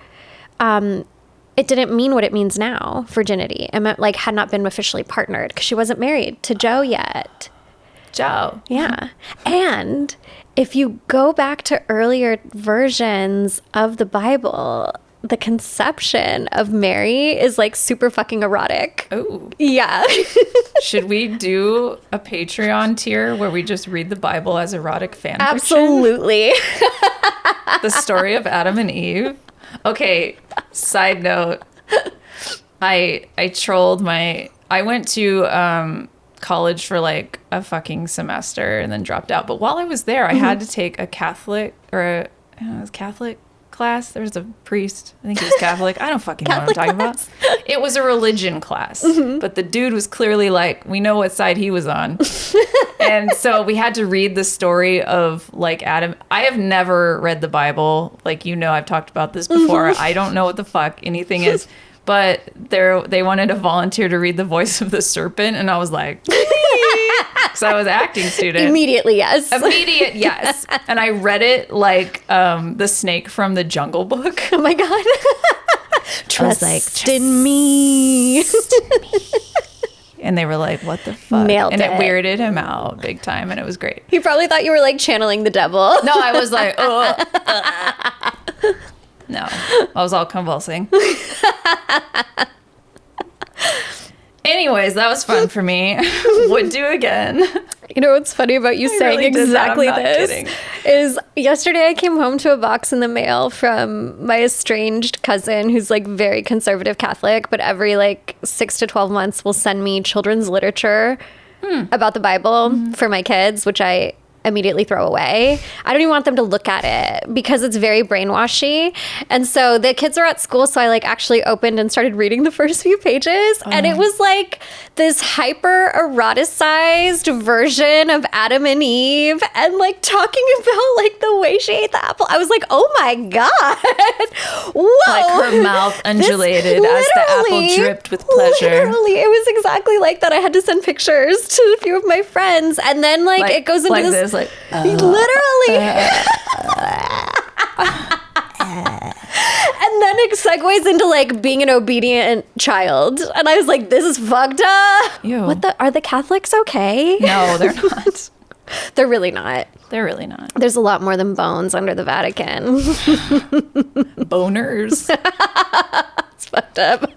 it didn't mean what it means now, virginity. It meant like had not been officially partnered because she wasn't married to Joe yet. Joe. Yeah. And if you go back to earlier versions of the Bible, the conception of Mary is like super fucking erotic. Oh. Yeah. Should we do a Patreon tier where we just read the Bible as erotic fan fiction? Absolutely. The story of Adam and Eve. Okay, side note. I trolled I went to college for like a fucking semester and then dropped out. But while I was there, I had to take a Catholic Catholic class. There was a priest. I think he was Catholic. I don't fucking know what I'm talking about. It was a religion class. But the dude was clearly like, we know what side he was on. And so we had to read the story of like Adam. I have never read the Bible. Like, I've talked about this before. I don't know what the fuck anything is. But they wanted a volunteer to read the voice of the serpent, and I was like, because I was an acting student. Immediate yes. And I read it like the snake from the Jungle Book. Oh my God. Trust in me. And they were like, what the fuck? Nailed and it. it weirded him out big time, and it was great. He probably thought you were like channeling the devil. No, I was like, No, I was all convulsing. Anyways, that was fun for me. Would do again. You know what's funny about you saying really exactly this kidding. is yesterday I came home to a box in the mail from my estranged cousin who's like very conservative Catholic, but every like 6 to 12 months will send me children's literature about the Bible for my kids, which I immediately throw away. I don't even want them to look at it because it's very brainwashy. And so the kids are at school, so I like actually opened and started reading the first few pages, and it was like this hyper eroticized version of Adam and Eve and like talking about like the way she ate the apple. I was like, oh my God. Whoa. Like her mouth undulated as the apple dripped with pleasure. Literally, it was exactly like that. I had to send pictures to a few of my friends, and then like it goes into this like literally. And then it segues into like being an obedient child, and I was like, this is fucked up. Ew. Are the Catholics okay? No, they're not. They're really not. They're really not. There's a lot more than bones under the Vatican. Boners. It's fucked up.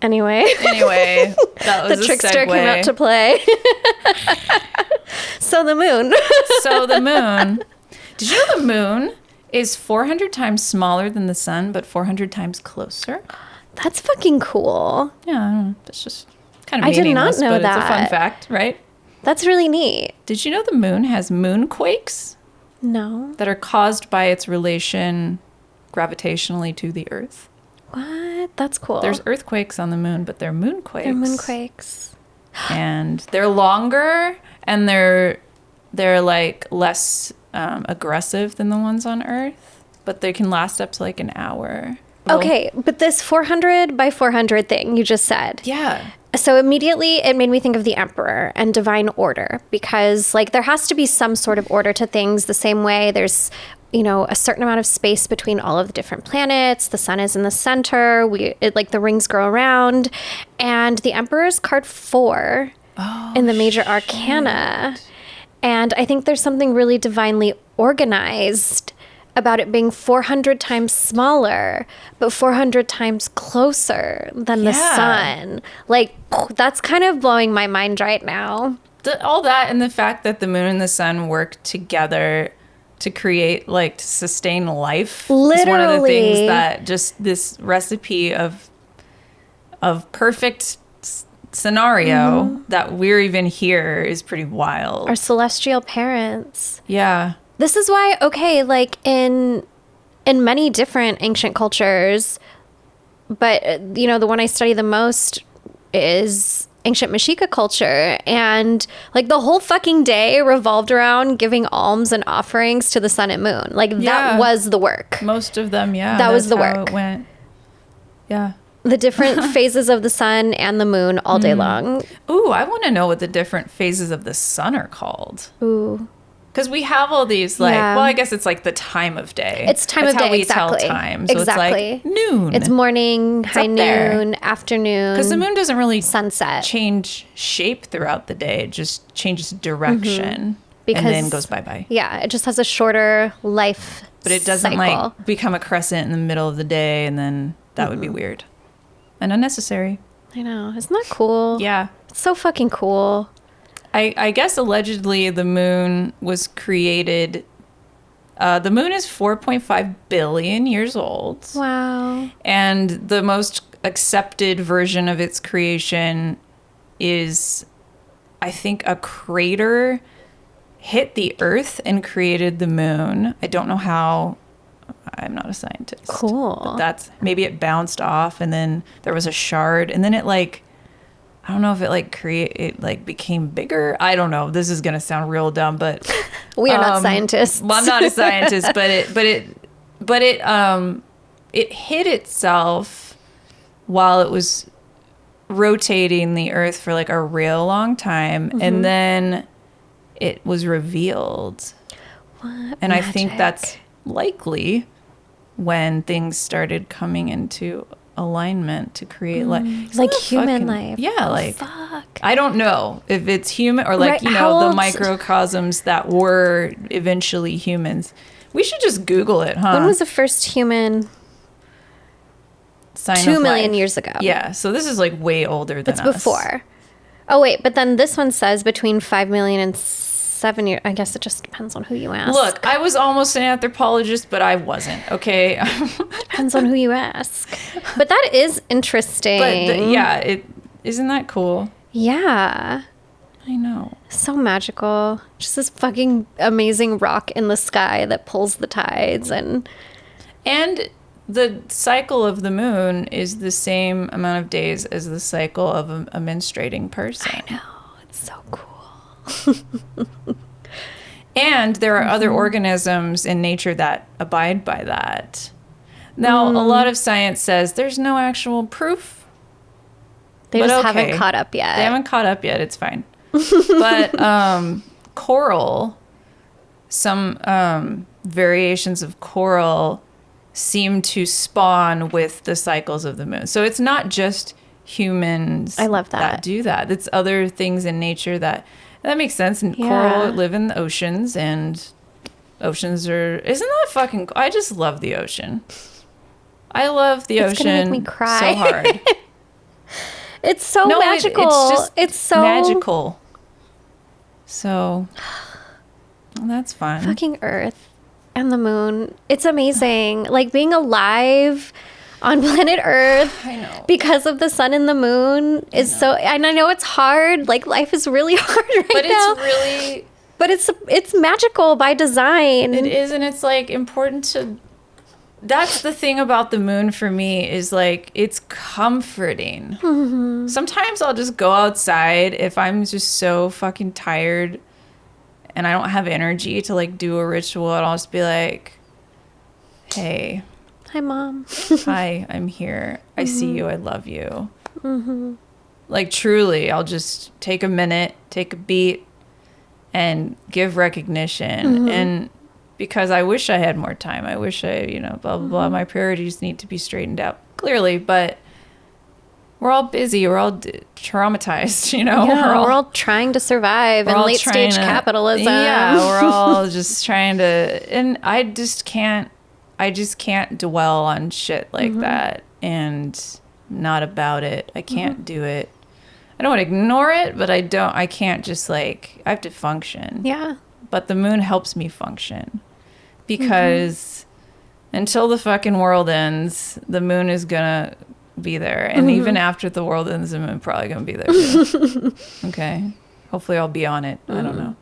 Anyway, that was the trickster came out to play. So the moon. Did you know the moon is 400 times smaller than the sun, but 400 times closer? That's fucking cool. Yeah, I don't know. That's just kind of I did not meaningless, know but that. it's a fun fact, right? That's really neat. Did you know the moon has moonquakes No. that are caused by its relation gravitationally to the Earth? What? That's cool. There's earthquakes on the moon, but they're moonquakes. They're moonquakes. And they're longer, and they're like less aggressive than the ones on Earth, but they can last up to like an hour. Okay, but this 400 by 400 thing you just said. Yeah. So immediately it made me think of the emperor and divine order, because like there has to be some sort of order to things the same way there's, a certain amount of space between all of the different planets. The sun is in the center. Like the rings grow around, and the emperor's card 4 in the major arcana. And I think there's something really divinely organized about it being 400 times smaller, but 400 times closer than the sun. Like, that's kind of blowing my mind right now. All that and the fact that the moon and the sun work together to create, like, to sustain life. Literally. Is one of the things that just this recipe of perfect scenario that we're even here is pretty wild. Our celestial parents. Yeah. This is why, like in many different ancient cultures, but the one I study the most is ancient Mexica culture, and like the whole fucking day revolved around giving alms and offerings to the sun and moon. Like that was the work. Most of them, that was the work. It went. Yeah. The different phases of the sun and the moon all day long. Ooh, I want to know what the different phases of the sun are called. Ooh. Because we have all these, like, well, I guess it's like the time of day. It's time of day, exactly. That's how we tell time. So exactly. It's like noon. It's morning, high noon, afternoon. Because the moon doesn't really sunset change shape throughout the day. It just changes direction and then goes bye-bye. Yeah, it just has a shorter life But it doesn't, like, become a crescent in the middle of the day, and then that would be weird. And unnecessary. I know. Isn't that cool? Yeah. It's so fucking cool. I guess allegedly the moon was created. The moon is 4.5 billion years old. Wow. And the most accepted version of its creation is, I think, a crater hit the Earth and created the moon. I don't know how. I'm not a scientist. Cool. But maybe it bounced off and then there was a shard and then it like, I don't know if it like became bigger. I don't know. This is going to sound real dumb, but we are not scientists. Well, I'm not a scientist, but it hit itself while it was rotating the Earth for like a real long time. And then it was revealed. What and magic. I think that's likely when things started coming into alignment to create like human life. Yeah, like fuck. I don't know if it's human or like, right, the microcosms that were eventually humans. We should just Google it, huh? When was the first human? Sign 2 million years ago. Yeah, so this is like way older than us. It's before. Oh wait, but then this one says between 5 million and 7 years. I guess it just depends on who you ask. Look, I was almost an anthropologist, but I wasn't, okay? Depends on who you ask. But that is interesting. But isn't that cool? Yeah. I know. So magical. Just this fucking amazing rock in the sky that pulls the tides and the cycle of the moon is the same amount of days as the cycle of a menstruating person. I know. It's so cool. And there are other organisms in nature that abide by that. Now, a lot of science says there's no actual proof. They just haven't caught up yet. They haven't caught up yet. It's fine. But coral, some variations of coral seem to spawn with the cycles of the moon. So it's not just humans I love that do that. It's other things in nature that makes sense. And coral live in the oceans, and oceans isn't that fucking, I just love the ocean. I love the ocean. It's gonna make me cry so hard. It's so magical. It's so magical. So that's fun. Fucking Earth and the moon. It's amazing. Like being alive on planet Earth, I know, because of the sun and the moon is so, and I know it's hard. Like life is really hard right now. But it's magical by design. It is, and it's like important to. That's the thing about the moon for me is like it's comforting. Mm-hmm. Sometimes I'll just go outside if I'm just so fucking tired and I don't have energy to like do a ritual, and I'll just be like, "Hey, hi, Mom. Hi, I'm here. I see you. I love you." Mm-hmm. Like truly, I'll just take a minute, take a beat, and give recognition. Mm-hmm. And because I wish I had more time. I wish blah, blah, blah. My priorities need to be straightened out, clearly. But we're all busy. We're all traumatized, Yeah, we're all trying to survive in late stage capitalism. Yeah, we're all just trying to. And I just can't dwell on shit like that and not about it. I can't do it. I don't want to ignore it, but I can't just like, I have to function. Yeah. But the moon helps me function because until the fucking world ends, the moon is gonna be there. And even after the world ends, the moon probably gonna be there too. Okay. Hopefully I'll be on it. I don't know.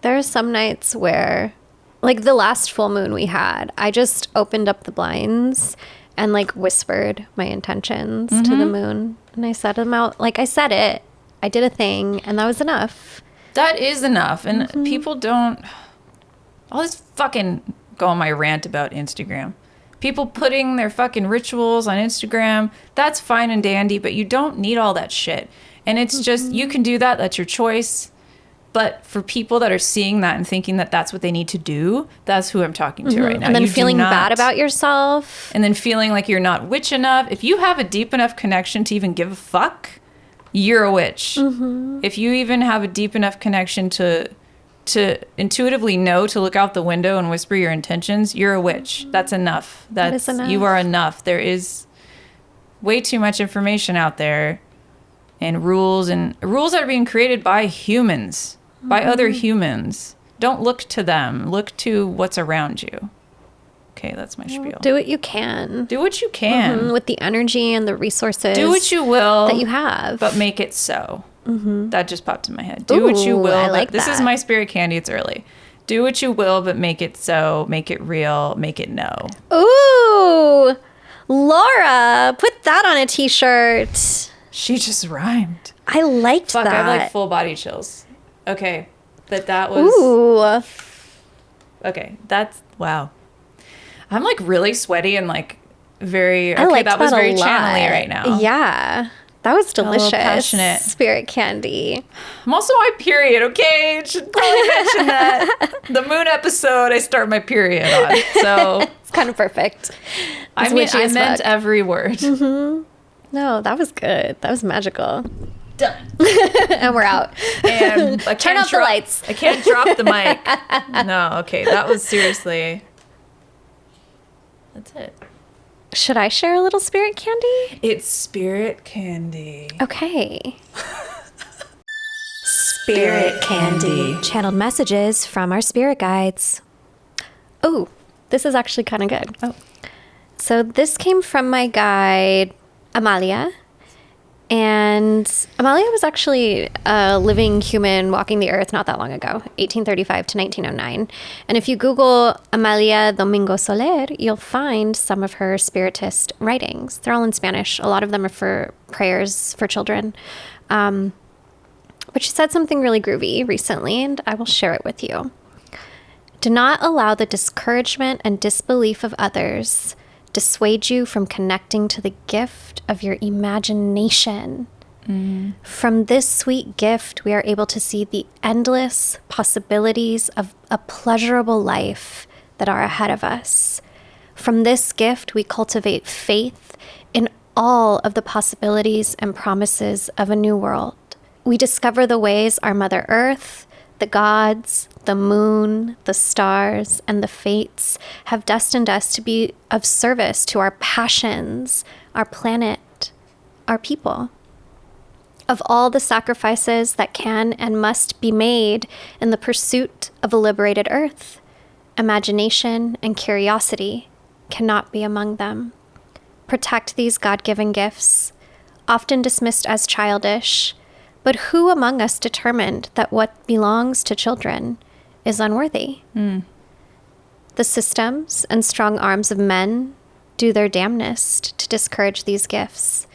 There are some nights where, like the last full moon we had, I just opened up the blinds and like whispered my intentions to the moon. And I said them out. Like I said it. I did a thing, and that was enough. That is enough. And people don't... I'll just fucking go on my rant about Instagram. People putting their fucking rituals on Instagram, that's fine and dandy, but you don't need all that shit. And it's just, you can do that. That's your choice. But for people that are seeing that and thinking that that's what they need to do, that's who I'm talking to right now. And then feeling bad about yourself. And then feeling like you're not witch enough. If you have a deep enough connection to even give a fuck, you're a witch. If you even have a deep enough connection to intuitively know to look out the window and whisper your intentions, you're a witch. That's enough. That is enough. You are enough. There is way too much information out there, and rules that are being created by humans, by other humans. Don't look to them. Look to what's around you. Okay, that's my spiel. Do what you can. Do what you can. With the energy and the resources. Do what you will. That you have. But make it so. That just popped in my head. Do what you will. I like this is my spirit candy. It's early. Do what you will, but make it so. Make it real. Make it no. Ooh, Laura, put that on a t-shirt. She just rhymed. I liked that. I have like full body chills. Okay, that was. Ooh. Okay, that's wow. I'm like really sweaty and like very. I liked that was that very a lot. channely right now. Yeah. That was delicious. Passionate. Spirit candy. I'm also on my period, okay? Should probably mention that. The moon episode, I start my period on. So it's kind of perfect. I meant every word. No, that was good. That was magical. Done. And we're out. And turn off the lights. I can't drop the mic. No, okay. That was seriously. That's it. Should I share a little spirit candy? It's spirit candy. Okay. Spirit candy. Channeled messages from our spirit guides. Oh, this is actually kind of good. Oh. So this came from my guide, Amalia. And Amalia was actually a living human walking the earth not that long ago, 1835 to 1909. And if you Google Amalia Domingo Soler, you'll find some of her spiritist writings. They're all in Spanish. A lot of them are for prayers for children. But she said something really groovy recently, and I will share it with you. Do not allow the discouragement and disbelief of others dissuade you from connecting to the gift of your imagination. From this sweet gift, we are able to see the endless possibilities of a pleasurable life that are ahead of us. From this gift, we cultivate faith in all of the possibilities and promises of a new world. We discover the ways our Mother Earth, the gods, the moon, the stars, and the fates have destined us to be of service to our passions, our planet, our people. Of all the sacrifices that can and must be made in the pursuit of a liberated Earth, imagination and curiosity cannot be among them. Protect these God-given gifts, often dismissed as childish, but who among us determined that what belongs to children is unworthy? The systems and strong arms of men do their damnedest to discourage these gifts,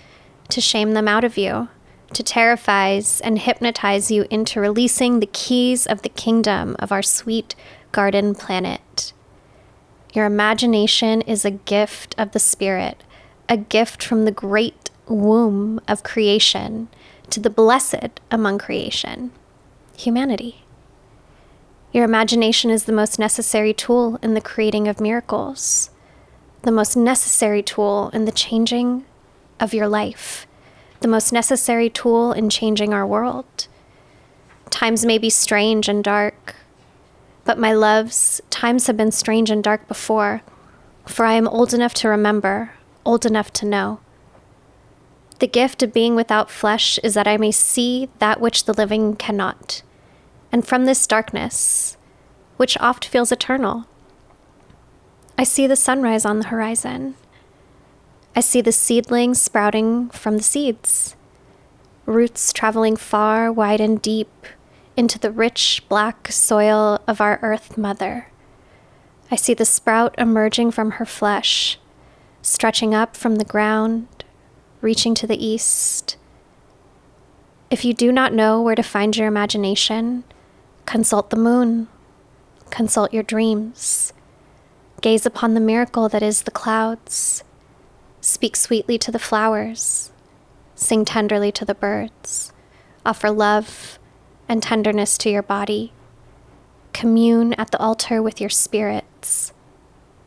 to shame them out of you, to terrifies and hypnotize you into releasing the keys of the kingdom of our sweet garden planet. Your imagination is a gift of the spirit, a gift from the great womb of creation to the blessed among creation, humanity. Your imagination is the most necessary tool in the creating of miracles, the most necessary tool in the changing of your life, the most necessary tool in changing our world. Times may be strange and dark, but my loves, times have been strange and dark before, for I am old enough to remember, old enough to know. The gift of being without flesh is that I may see that which the living cannot. And from this darkness, which oft feels eternal, I see the sunrise on the horizon. I see the seedlings sprouting from the seeds, roots traveling far, wide, and deep into the rich black soil of our Earth Mother. I see the sprout emerging from her flesh, stretching up from the ground, reaching to the east, If you do not know where to find your imagination, consult the moon. Consult your dreams. Gaze upon the miracle that is the clouds. Speak sweetly to the flowers. Sing tenderly to the birds. Offer love and tenderness to your body. Commune at the altar with your spirits.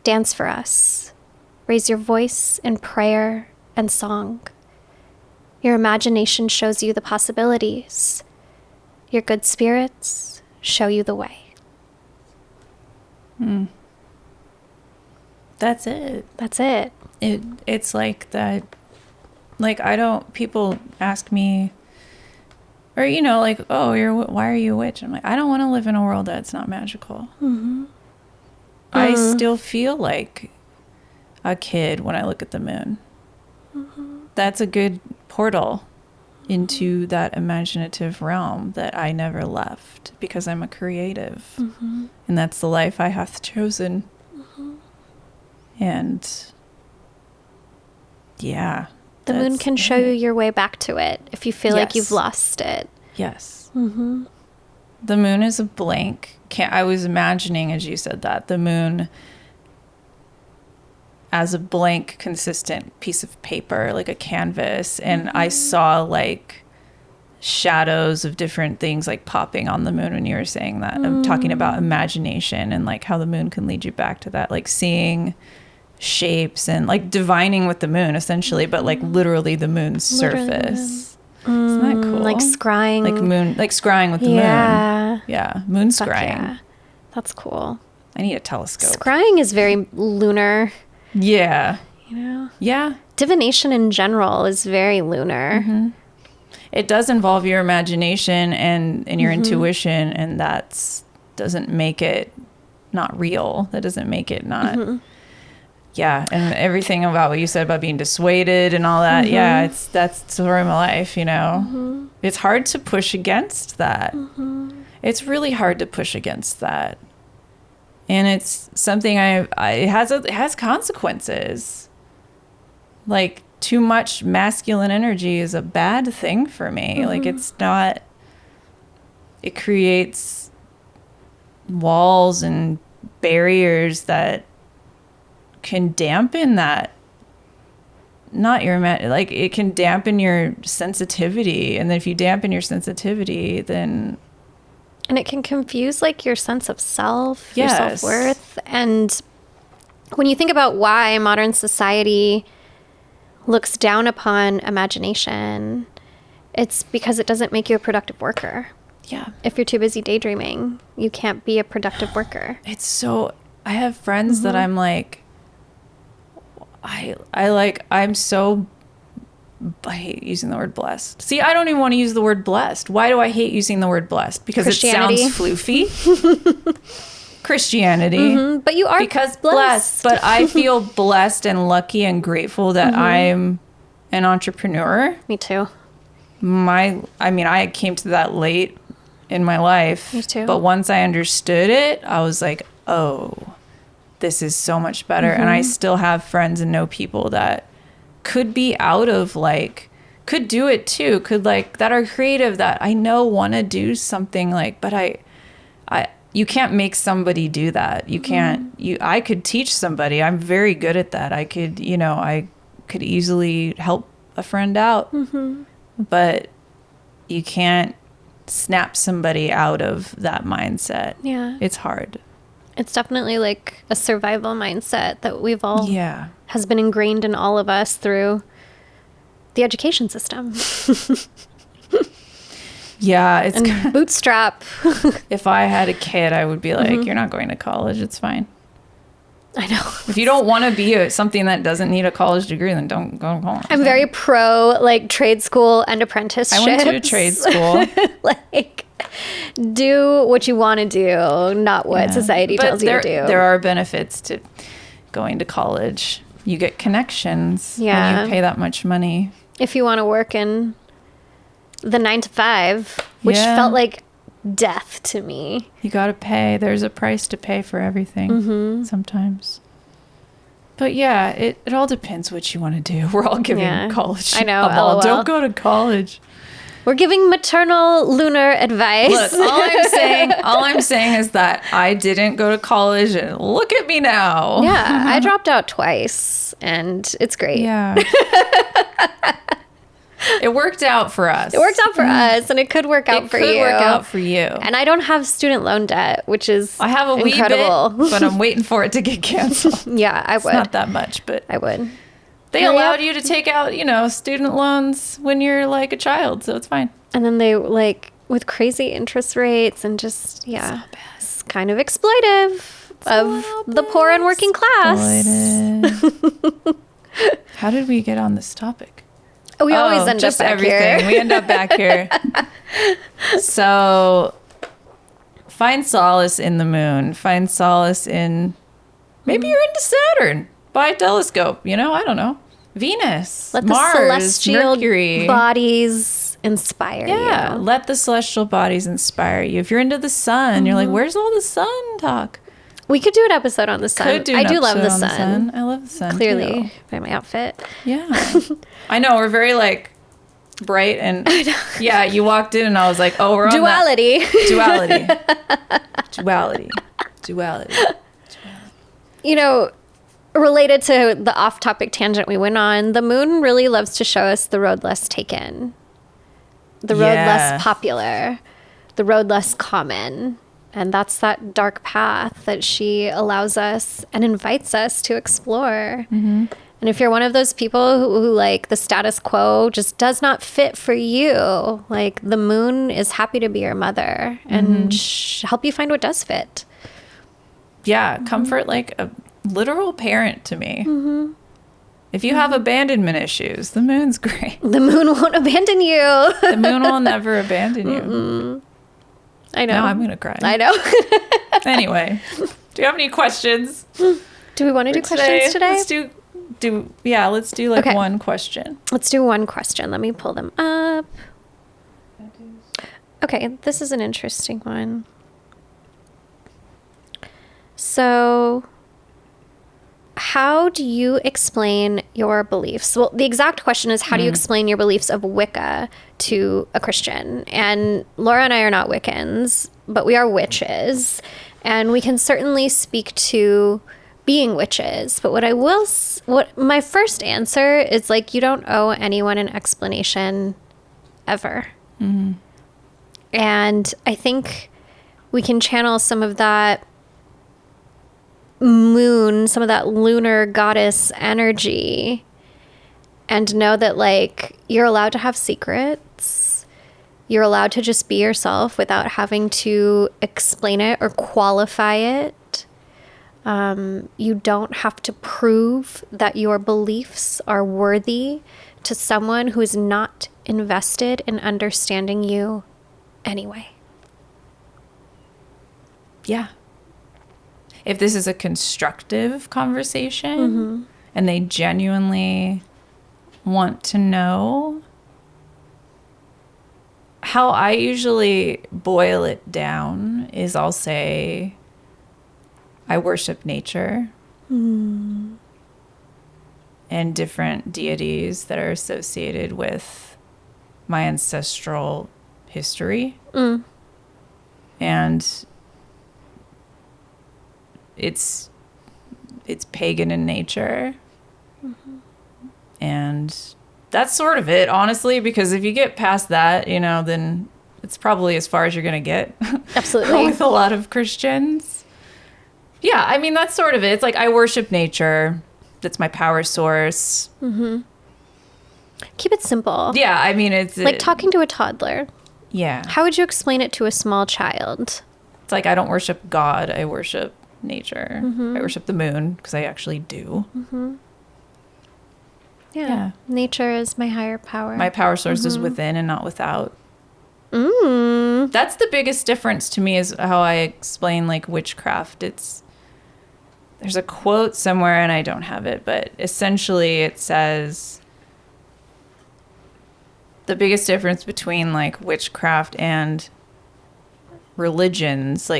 Dance for us. Raise your voice in prayer and song. Your imagination shows you the possibilities. Your good spirits show you the way. That's it. That's it. It's like that. Like, people ask me, or, like, oh, why are you a witch? I'm like, I don't want to live in a world that's not magical. I still feel like a kid when I look at the moon. That's a good portal into that imaginative realm that I never left because I'm a creative. And that's the life I have chosen. And yeah. The moon can show you your way back to it if you feel like you've lost it. Yes. The moon is a blank. I was imagining, as you said that, the moon as a blank, consistent piece of paper, like a canvas. And I saw like shadows of different things like popping on the moon when you were saying that. I'm talking about imagination and like how the moon can lead you back to that, like seeing shapes and like divining with the moon essentially, but like literally the moon's surface. Isn't that cool? Like scrying. Like scrying with the moon. Yeah. Moon scrying. Yeah. That's cool. I need a telescope. Scrying is very lunar. Yeah. Yeah. Divination in general is very lunar. It does involve your imagination and your intuition, and doesn't make it not real. That doesn't make it not... Yeah, and everything about what you said about being dissuaded and all that, that's the story of my life, It's hard to push against that. It's really hard to push against that. And it's something it has consequences. Like, too much masculine energy is a bad thing for me. Like, it's not... It creates walls and barriers that can dampen that, it can dampen your sensitivity, and then if you dampen your sensitivity, then and it can confuse like your sense of self, your self-worth. And when you think about why modern society looks down upon imagination, it's because it doesn't make you a productive worker. If you're too busy daydreaming, you can't be a productive worker. I have friends that I'm like, I hate using the word blessed. See, I don't even want to use the word blessed. Why do I hate using the word blessed? Because it sounds floofy. Christianity. But you are blessed. But I feel blessed and lucky and grateful that I'm an entrepreneur. Me too. I came to that late in my life. Me too. But once I understood it, I was like, oh, this is so much better. And I still have friends and know people that could be out of could do it too, that are creative, that I know want to do something but you can't make somebody do that. You can't, I could teach somebody. I'm very good at that. I could, I could easily help a friend out, but you can't snap somebody out of that mindset. Yeah. It's hard. It's definitely like a survival mindset that we've all has been ingrained in all of us through the education system. It's bootstrap. If I had a kid, I would be like, you're not going to college. It's fine. I know. If you don't want to be something that doesn't need a college degree, then don't go to college. I'm very pro trade school and apprenticeships. I went to a trade school. Do what you want to do, not what society tells you to do. There are benefits to going to college. You get connections when you pay that much money. If you want to work in the 9 to 5, which felt like death to me. You got to pay. There's a price to pay for everything sometimes. But it all depends what you want to do. We're all giving college. I know. LOL. Don't go to college. We're giving maternal lunar advice. Look, all I'm saying is that I didn't go to college, and look at me now. Yeah, I dropped out twice, and it's great. Yeah. It worked out for us. It worked out for us, and it could work out for you. It could work out for you. And I don't have student loan debt, which is I have a incredible. wee bit, but I'm waiting for it to get canceled. Yeah, I would. It's not that much, but I would. They allowed you to take out, student loans when you're like a child, so it's fine. And then they with crazy interest rates and just it's kind of exploitive of the poor and working class. How did we get on this topic? We always end up back here. We end up back here. So find solace in the moon. Find solace in maybe you're into Saturn. Buy a telescope. I don't know. Venus, let Mars, the celestial Mercury. Bodies inspire you. Yeah, let the celestial bodies inspire you. If you're into the sun, you're like, where's all the sun talk? We could do an episode on the sun. I do love the sun. I love the sun. Clearly, by my outfit. Yeah. I know. We're very bright and yeah, you walked in and I was like, oh, we're on duality. Duality. Related to the off-topic tangent we went on, the moon really loves to show us the road less taken, the road less popular, the road less common. And that's that dark path that she allows us and invites us to explore. Mm-hmm. And if you're one of those people who the status quo just does not fit for you, the moon is happy to be your mother and help you find what does fit. Yeah, comfort like a literal parent to me. Mm-hmm. If you have abandonment issues, the moon's great. The moon won't abandon you. The moon will never abandon you. Mm-mm. I know. Now I'm going to cry. I know. Anyway, do you have any questions? Do we want to do questions today? Let's do one question. Let's do one question. Let me pull them up. Okay, this is an interesting one. So, how do you explain your beliefs? Well, the exact question is, how do you explain your beliefs of Wicca to a Christian? And Laura and I are not Wiccans, but we are witches. And we can certainly speak to being witches. But what my first answer is you don't owe anyone an explanation ever. Mm-hmm. And I think we can channel some of that moon, some of that lunar goddess energy, and know that you're allowed to have secrets. You're allowed to just be yourself without having to explain it or qualify it. You don't have to prove that your beliefs are worthy to someone who is not invested in understanding you anyway. Yeah. If this is a constructive conversation and they genuinely want to know, how I usually boil it down is I'll say, I worship nature and different deities that are associated with my ancestral history. And it's pagan in nature. And that's sort of it, honestly, because if you get past that, then it's probably as far as you're going to get. Absolutely. With a lot of Christians. Yeah, I mean, that's sort of it. It's I worship nature. That's my power source. Mm-hmm. Keep it simple. Yeah, I mean, it's like talking to a toddler. Yeah. How would you explain it to a small child? It's I don't worship God. I worship nature. I worship the moon because I actually do. Yeah. Nature is my higher power. My power source is within and not without. That's the biggest difference to me, is how I explain witchcraft. There's a quote somewhere and I don't have it, but essentially it says the biggest difference between witchcraft and religions,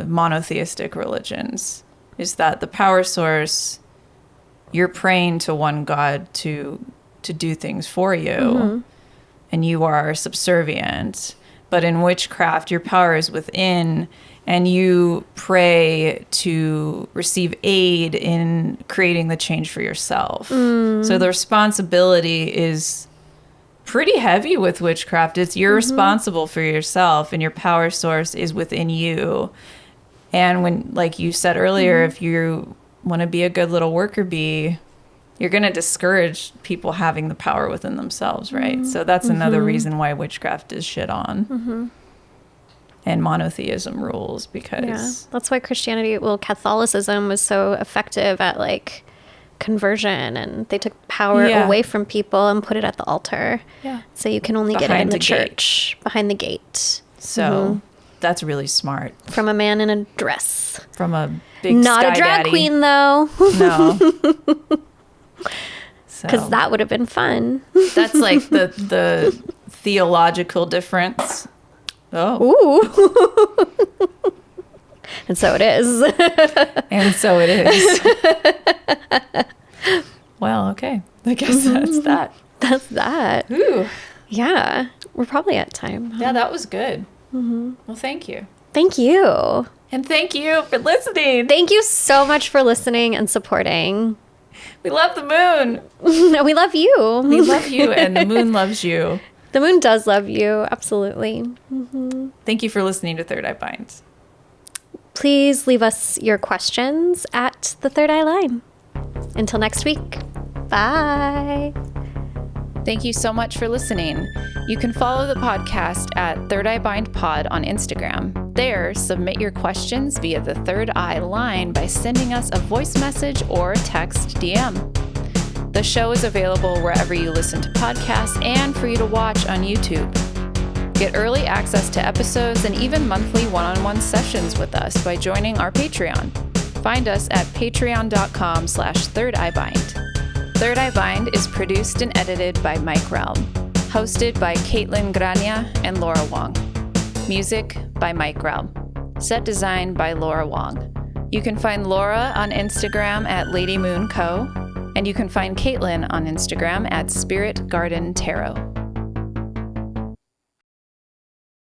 monotheistic religions, is that the power source, you're praying to one God to do things for you, and you are subservient. But in witchcraft, your power is within, and you pray to receive aid in creating the change for yourself. So the responsibility is pretty heavy with witchcraft. It's you're responsible for yourself, and your power source is within you. And when, like you said earlier, if you want to be a good little worker bee, you're going to discourage people having the power within themselves, right? So that's another reason why witchcraft is shit on. And monotheism rules, because... That's why Catholicism was so effective at, like, conversion, and they took power away from people and put it at the altar. So you can only get it in the church, behind the gate. So that's really smart. From a man in a dress. From a big Not sky a drag daddy. queen, though. No. Because that would have been fun. That's like the theological difference. Ooh. And so it is. And so it is. Well, okay. I guess that's that. That's that. Ooh. Yeah. We're probably at time. Yeah, that was good. Well, thank you. Thank you. And thank you for listening. Thank you so much for listening and supporting. We love the moon. We love you. We love you, and the moon loves you. The moon does love you. Absolutely. Thank you for listening to Third Eye Binds. Please leave us your questions at the Third Eye Line. Until next week. Bye. Thank you so much for listening. You can follow the podcast at Third Eye Bind Pod on Instagram. There, submit your questions via the Third Eye line by sending us a voice message or text DM. The show is available wherever you listen to podcasts and for you to watch on YouTube. Get early access to episodes and even monthly one-on-one sessions with us by joining our Patreon. Find us at patreon.com/thirdeyebind. Third Eye Bind is produced and edited by Mike Realm. Hosted by Kaitlyn Grania and Laura Wong. Music by Mike Realm. Set design by Laura Wong. You can find Laura on Instagram at Lady Moon Co. And you can find Kaitlyn on Instagram at Spirit Garden Tarot.